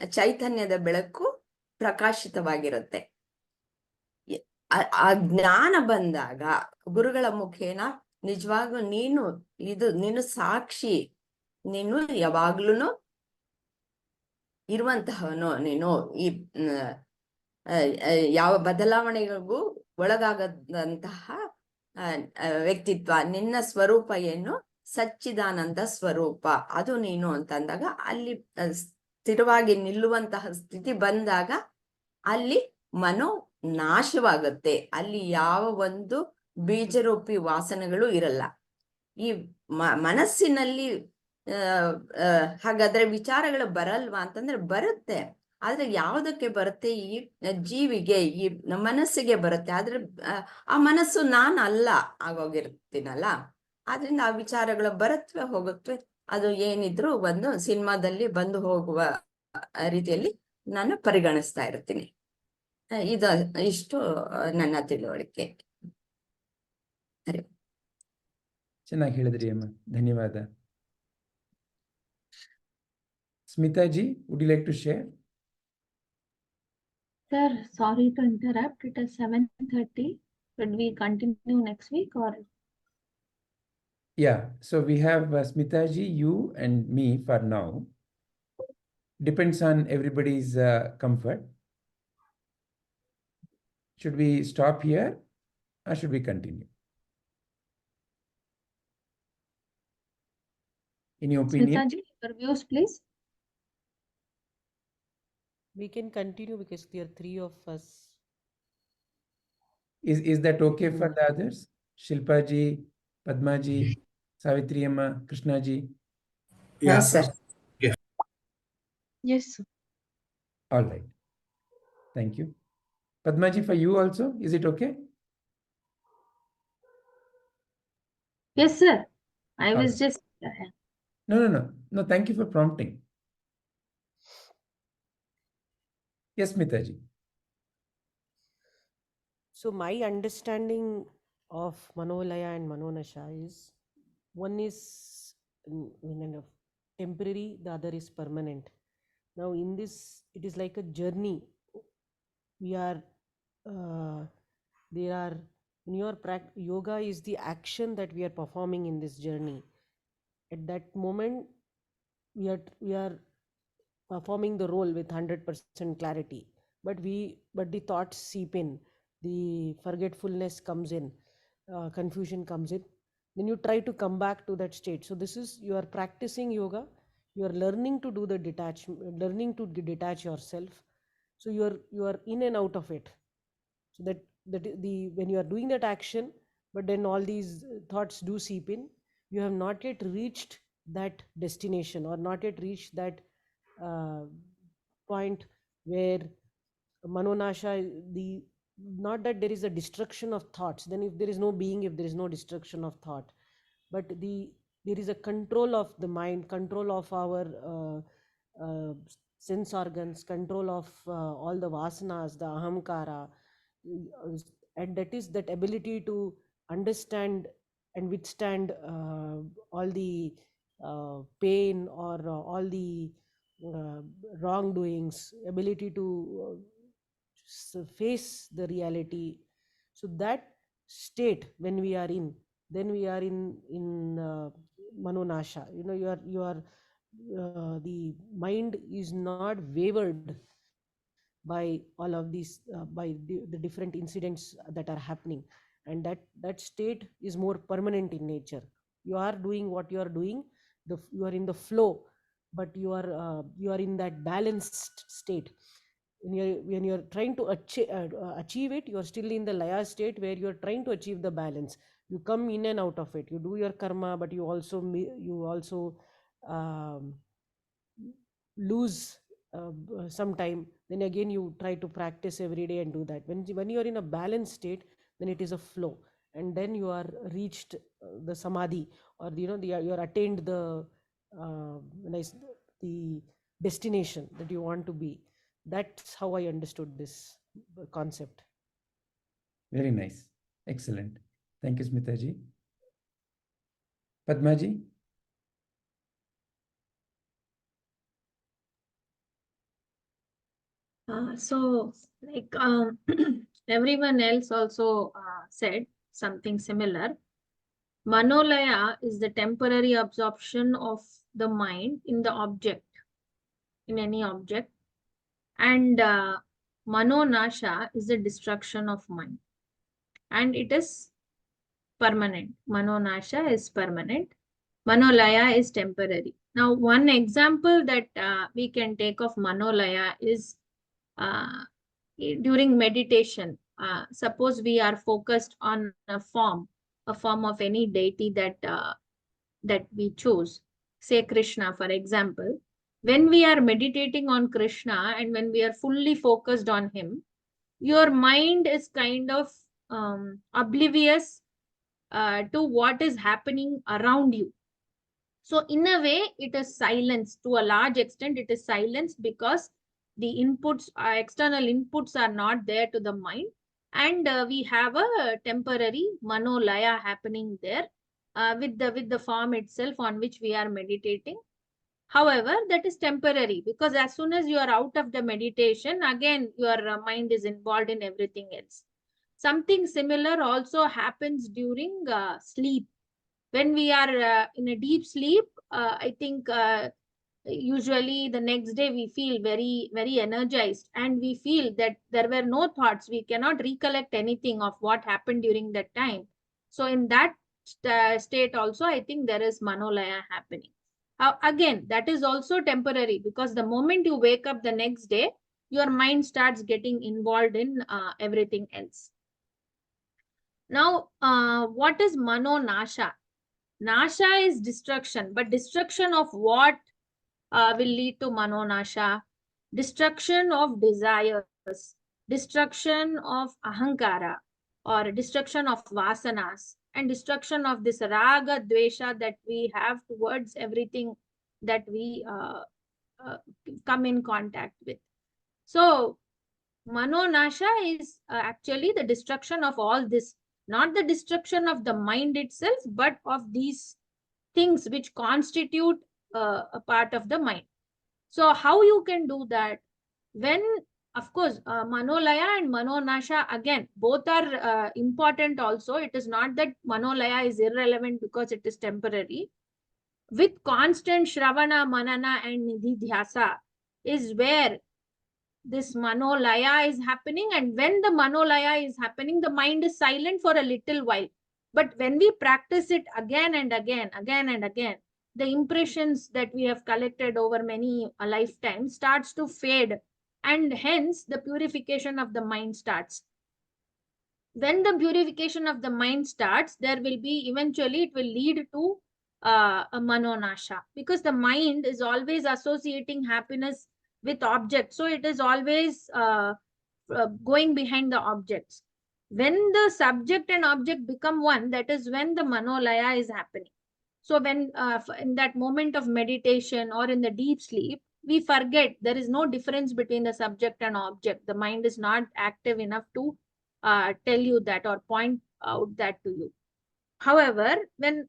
ಚೈತನ್ಯದ ಬೆಳಕು ಪ್ರಕಾಶಿತವಾಗಿರುತ್ತೆ. ಆ ಜ್ಞಾನ ಬಂದಾಗ ಗುರುಗಳ ಮುಖೇನ ನಿಜವಾಗೂ ನೀನು ಸಾಕ್ಷಿ, ನೀನು ಯಾವಾಗ್ಲೂ ಇರುವಂತಹವನು, ನೀನು ಈ ಯಾವ ಬದಲಾವಣೆಗಳಿಗೂ ಒಳಗಾಗದಂತಹ ವ್ಯಕ್ತಿತ್ವ, ನಿನ್ನ ಸ್ವರೂಪ ಏನು, ಸಚ್ಚಿದಾನಂದ ಸ್ವರೂಪ, ಅದು ನೀನು ಅಂತಂದಾಗ ಅಲ್ಲಿ ಸ್ಥಿರವಾಗಿ ನಿಲ್ಲುವಂತಹ ಸ್ಥಿತಿ ಬಂದಾಗ ಅಲ್ಲಿ ಮನೋ ನಾಶವಾಗುತ್ತೆ. ಅಲ್ಲಿ ಯಾವ ಒಂದು ಬೀಜರೂಪಿ ವಾಸನೆಗಳು ಇರಲ್ಲ. ಈ ಮನಸ್ಸಿನಲ್ಲಿ ಹಾಗಾದ್ರೆ ವಿಚಾರಗಳು ಬರಲ್ವಾ ಅಂತಂದ್ರೆ ಬರುತ್ತೆ. ಆದ್ರೆ ಯಾವುದಕ್ಕೆ ಬರುತ್ತೆ, ಈ ಜೀವಿಗೆ, ಈ ಮನಸ್ಸಿಗೆ ಬರುತ್ತೆ. ಆದ್ರೆ ಆ ಮನಸ್ಸು ನಾನಲ್ಲ ಆಗೋಗಿರ್ತೀನಲ್ಲ, ಆದ್ರಿಂದ ಆ ವಿಚಾರಗಳು ಬರುತ್ತವೆ ಹೋಗುತ್ತವೆ. ಅದು ಏನಿದ್ರು ಒಂದು ಸಿನಿಮಾದಲ್ಲಿ ಬಂದು ಹೋಗುವ ರೀತಿಯಲ್ಲಿ ನಾನು ಪರಿಗಣಿಸ್ತಾ ಇರ್ತೀನಿ. ಇಷ್ಟು ನನ್ನ ತಿಳುವಳಿಕೆ. ಚೆನ್ನಾಗಿ ಹೇಳಿದ್ರಿ ಅಮ್ಮ, ಧನ್ಯವಾದ. ಸ್ಮಿತಾಜಿ, would you like to share? Sir, sorry to interrupt. It is 7:30. Should we continue next week or? Yeah, so we have Smitaji, you and me for now. Depends on everybody's comfort. Should we stop here or should we continue? In your opinion? Smitaji, your views, please. We can continue because there are three of us. Is that okay for the others? Shilpaji, Padmaji, Savitri Amma, Krishnaji? Yeah, sir. Yeah. Yes, sir. All right. Thank you. Padmaji, for you also, is it okay? Yes, sir. I All was right. just. No, thank you for prompting. Yes, Smitaji. So my understanding of Mano Laya and Mano Nasha is, one is temporary, the other is permanent. Now in this, it is like a journey. We are there are in your yoga is the action that we are performing in this journey. At that moment, we are performing the role with 100% clarity, but the thoughts seep in, the forgetfulness comes in, confusion comes in. Then you try to come back to that state. So this is, you are practicing yoga, you are learning to do the detachment, learning to detach yourself. So you are in and out of it. So the when you are doing that action, but then all these thoughts do seep in, you have not yet reached that destination, or not yet reached that uh, point where Mano Nasha, the not that there is a destruction of thoughts. Then if there is no being, if there is no destruction of thought, but there is a control of the mind, control of our sense organs, control of all the vasanas, the ahamkara, and that is that ability to understand and withstand all the pain, or all the uh, wrongdoings, ability to face the reality. So that state, when we are in, then we are in Mano Nasha. You are the mind is not wavered by all of these by the different incidents that are happening, and that state is more permanent in nature. You are doing what you are doing, you are in the flow, but you are in that balanced state. When you're trying to achieve it, you're still in the laya state, where you're trying to achieve the balance. You come in and out of it, you do your karma, but you also um, lose some time. Then again you try to practice every day and do that. When you are in a balanced state, then it is a flow, and then you are reached the samadhi, or you are attained nice, the destination that you want to be. That's how I understood this concept. Very nice. Excellent. Thank you, Smitaji. Padmaji? So, like everyone else also said something similar. Mano Laya is the temporary absorption of the mind in the object, in any object, and Mano Nasha is the destruction of mind, and it is permanent. Mano Nasha is permanent. Mano Laya is temporary. Now, one example that we can take of Mano Laya is during meditation. Suppose we are focused on a form of any deity that we choose, say Krishna, for example. When we are meditating on Krishna and when we are fully focused on him, your mind is kind of oblivious to what is happening around you. So in a way, it is silence. To a large extent, it is silence, because the inputs, external inputs are not there to the mind. And we have a temporary Mano Laya happening there with the form itself on which we are meditating. However, that is temporary, because as soon as you are out of the meditation, again, your mind is involved in everything else. Something similar also happens during sleep. When we are in a deep sleep, I think usually the next day we feel very, very energized, and we feel that there were no thoughts. We cannot recollect anything of what happened during that time. So in that state also, I think there is Mano Laya happening. Again, that is also temporary, because the moment you wake up the next day, your mind starts getting involved in everything else. Now, what is Mano Nasha? Nasha is destruction, but destruction of what will lead to Mano Nasha? Destruction of desires, destruction of ahankara, or destruction of vasanas, and destruction of this raga, dvesha that we have towards everything that we come in contact with. So, Mano Nasha is actually the destruction of all this. not the destruction of the mind itself, but of these things which constitute a part of the mind. So how you can do that? When, of course, Mano Laya and Mano Nasha, again, both are important also. It is not that Mano Laya is irrelevant because it is temporary. With constant Shravana, Manana and Nididhyasa is where this Mano Laya is happening. And when the Mano Laya is happening, the mind is silent for a little while. But when we practice it again and again, the impressions that we have collected over many lifetimes starts to fade, and hence the purification of the mind starts. When the purification of the mind starts, there will be, eventually it will lead to a Mano Nasha, because the mind is always associating happiness with objects. So it is always going behind the objects. When the subject and object become one, that is when the Mano Laya is happening. So when in that moment of meditation or in the deep sleep, we forget there is no difference between the subject and object. The mind is not active enough to tell you that or point out that to you. However, when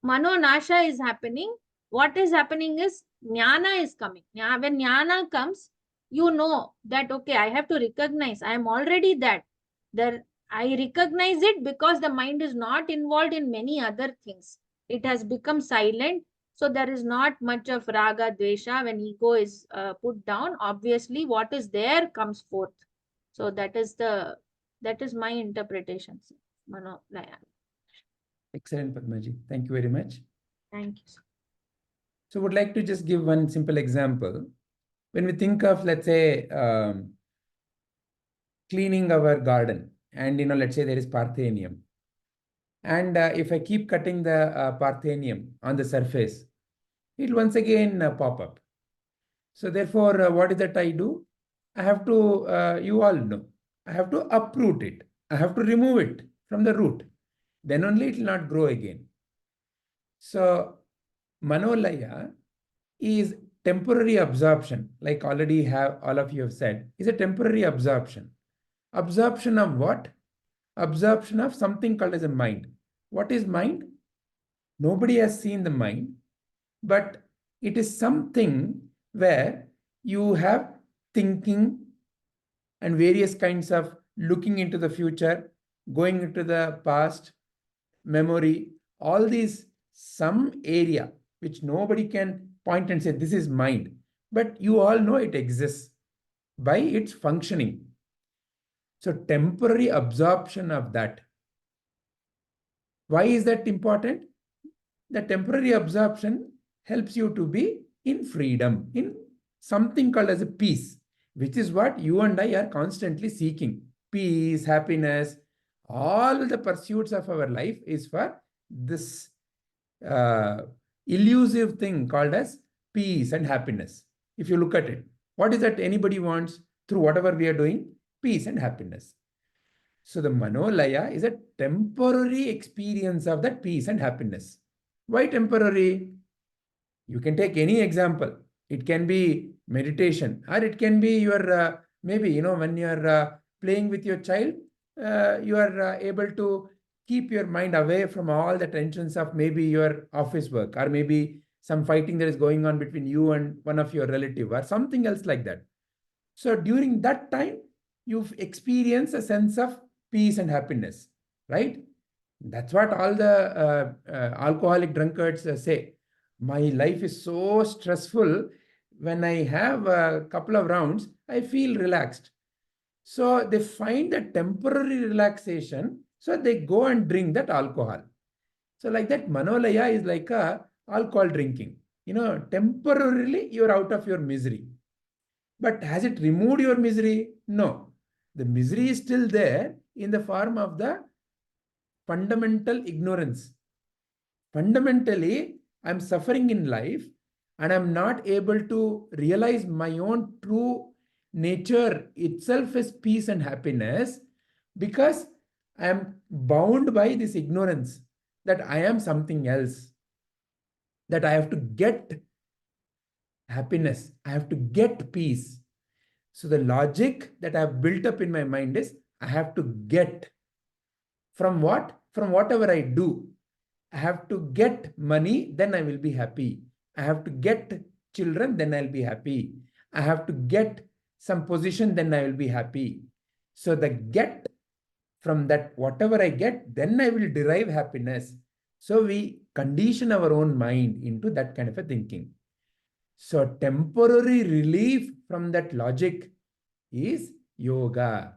Mano Nasha is happening, what is happening is Jnana is coming. When Jnana comes, you know that, okay, I have to recognize, I am already that. I recognize it because the mind is not involved in many other things. It has become silent. So there is not much of Raga, Dvesha. When ego is put down, obviously what is there comes forth. So that is my interpretation, Mano Laya. Excellent, Padmaji. Thank you very much. Thank you. So would like to just give one simple example. When we think of, let's say, cleaning our garden, and let's say there is Parthenium. And if I keep cutting the Parthenium on the surface, it will once again pop up. So therefore, what is that I do? I have to, you all know, I have to uproot it. I have to remove it from the root. Then only it will not grow again. So Mano Laya is temporary absorption, like already all of you have said, is a temporary absorption. Absorption of what? Absorption of something called as a mind. What is mind? Nobody has seen the mind, but it is something where you have thinking and various kinds of looking into the future, going into the past, memory, all these, some area which nobody can point and say, this is mind. But you all know it exists by its functioning. So temporary absorption of that. Why is that important? The temporary absorption helps you to be in freedom, in something called as a peace, which is what you and I are constantly seeking. Peace, happiness, all the pursuits of our life is for this elusive thing called as peace and happiness. If you look at it, what is that anybody wants through whatever we are doing? Peace and happiness. So the Mano Laya is a temporary experience of that peace and happiness. Why temporary? You can take any example. It can be meditation, or it can be your, maybe, when you're playing with your child, you are able to keep your mind away from all the tensions of maybe your office work, or maybe some fighting that is going on between you and one of your relative, or something else like that. So during that time, you've experienced a sense of peace and happiness, right? That's what all the alcoholic drunkards say. My life is so stressful. When I have a couple of rounds, I feel relaxed. So they find a temporary relaxation. So they go and drink that alcohol. So like that, Mano Laya is like a alcohol drinking. Temporarily you're out of your misery. But has it removed your misery? No. The misery is still there in the form of the fundamental ignorance. Fundamentally, I'm suffering in life and I'm not able to realize my own true nature itself is peace and happiness, because I am bound by this ignorance that I am something else, that I have to get happiness, I have to get peace. So the logic that I have built up in my mind is I have to get. From what? From whatever I do. I have to get money, then I will be happy. I have to get children, then I'll be happy. I have to get some position, then I will be happy. So the get, from that, whatever I get, then I will derive happiness. So we condition our own mind into that kind of a thinking. So temporary relief from that logic is yoga,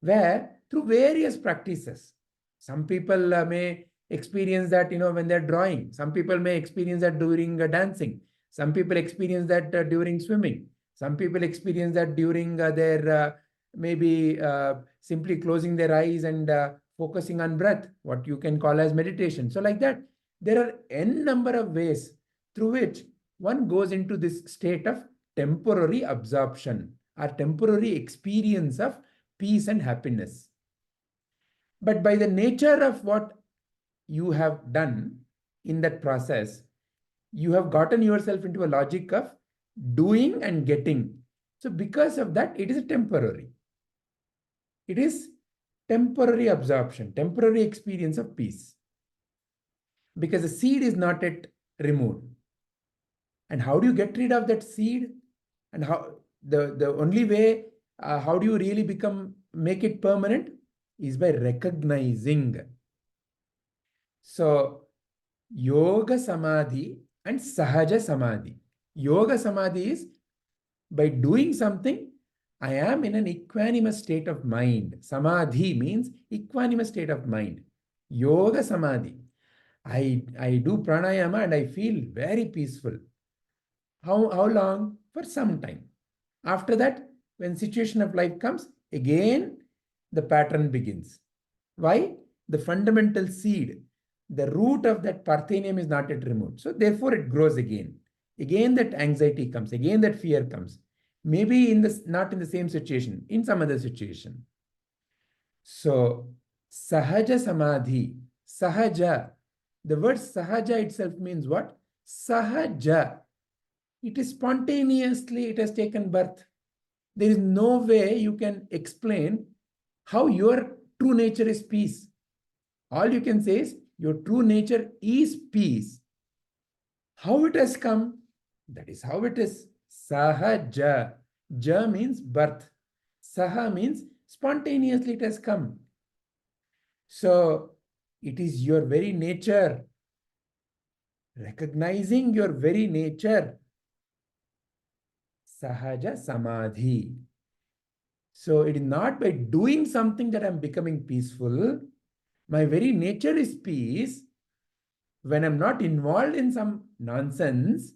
where through various practices, some people may experience that, when they're drawing. Some people may experience that during dancing. Some people experience that during swimming. Some people experience that during their maybe simply closing their eyes and focusing on breath, what you can call as meditation. So like that, there are n number of ways through which one goes into this state of temporary absorption or temporary experience of peace and happiness. But by the nature of what you have done in that process, you have gotten yourself into a logic of doing and getting. So because of that, it is temporary. It is temporary absorption, temporary experience of peace. Because the seed is not yet removed. And how do you get rid of that seed? And how the only way, how do you really make it permanent? Is by recognizing. So yoga samadhi and sahaja samadhi. Yoga samadhi is by doing something, I am in an equanimous state of mind. Samadhi means equanimous state of mind. Yoga samadhi. I do pranayama and I feel very peaceful. How long? For some time. After that, when situation of life comes, again the pattern begins. Why? The fundamental seed, the root of that parthenium is not yet removed. So therefore it grows again. Again that anxiety comes, again that fear comes. Maybe not in the same situation, in some other situation. So sahaja samadhi, sahaja. The word sahaja itself means what? Sahaja. It is spontaneously, it has taken birth. There is no way you can explain how your true nature is peace. All you can say is your true nature is peace. How it has come? That is how it is. Sahaja. Ja means birth. Saha means spontaneously it has come. So it is your very nature. Recognizing your very nature. Sahaja samadhi. So it is not by doing something that I'm becoming peaceful. My very nature is peace. When I'm not involved in some nonsense,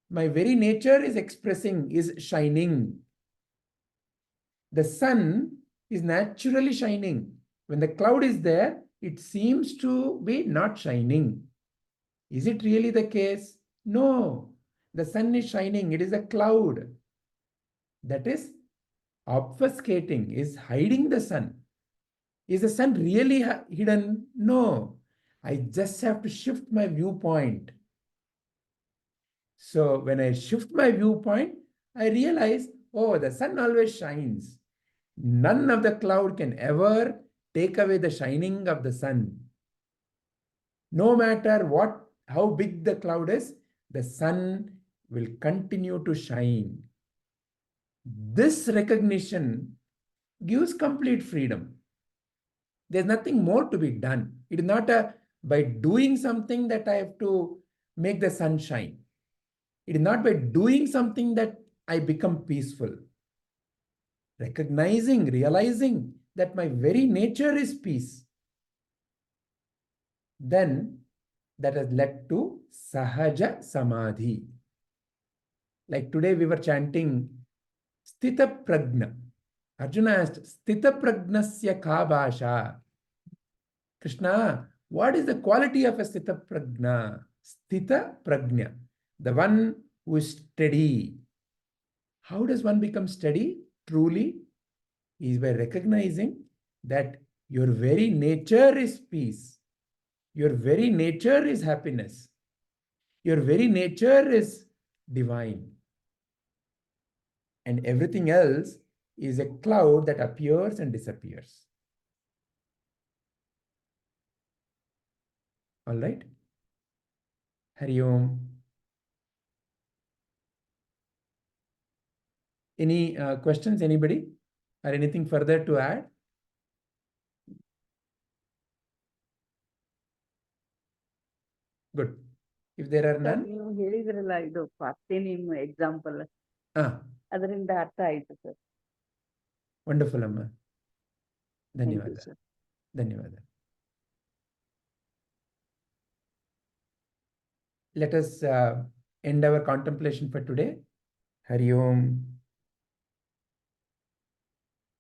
my very nature is expressing, is shining. The sun is naturally shining. When the cloud is there, it seems to be not shining. Is it really the case? No. The sun is shining. It is a cloud. That is obfuscating, is hiding the sun. Is the sun really hidden? No. I just have to shift my viewpoint. So when I shift my viewpoint, I realize, oh, the sun always shines. None of the cloud can ever take away the shining of the sun. No matter how big the cloud is, the sun will continue to shine. This recognition gives complete freedom. There's nothing more to be done. It is not by doing something that I have to make the sun shine. It is not by doing something that I become peaceful. Recognizing, realizing that my very nature is peace. Then that has led to sahaja samadhi. Like today we were chanting Sthita Prajna. Arjuna asked, Sthita Prajnasya ka bhasha? Krishna, what is the quality of a Sthita Prajna? Sthita Prajna, the one who is steady. How does one become steady? Truly, is by recognizing that your very nature is peace. Your very nature is happiness. Your very nature is divine. And everything else is a cloud that appears and disappears. All right. Hari Om. Any questions, anybody? Or anything further to add? Good. If there are none, ನೀವು ಹೇಳಿದ್ರಲ್ಲ ಇದು party name example ಅದರಿಂದ ಅರ್ಥ ಆಯ್ತು sir. Wonderful ಅಮ್ಮ. Thank you ಧನ್ಯವಾದ. Sir. ಧನ್ಯವಾದ. Let us end our contemplation for today. Hari Om.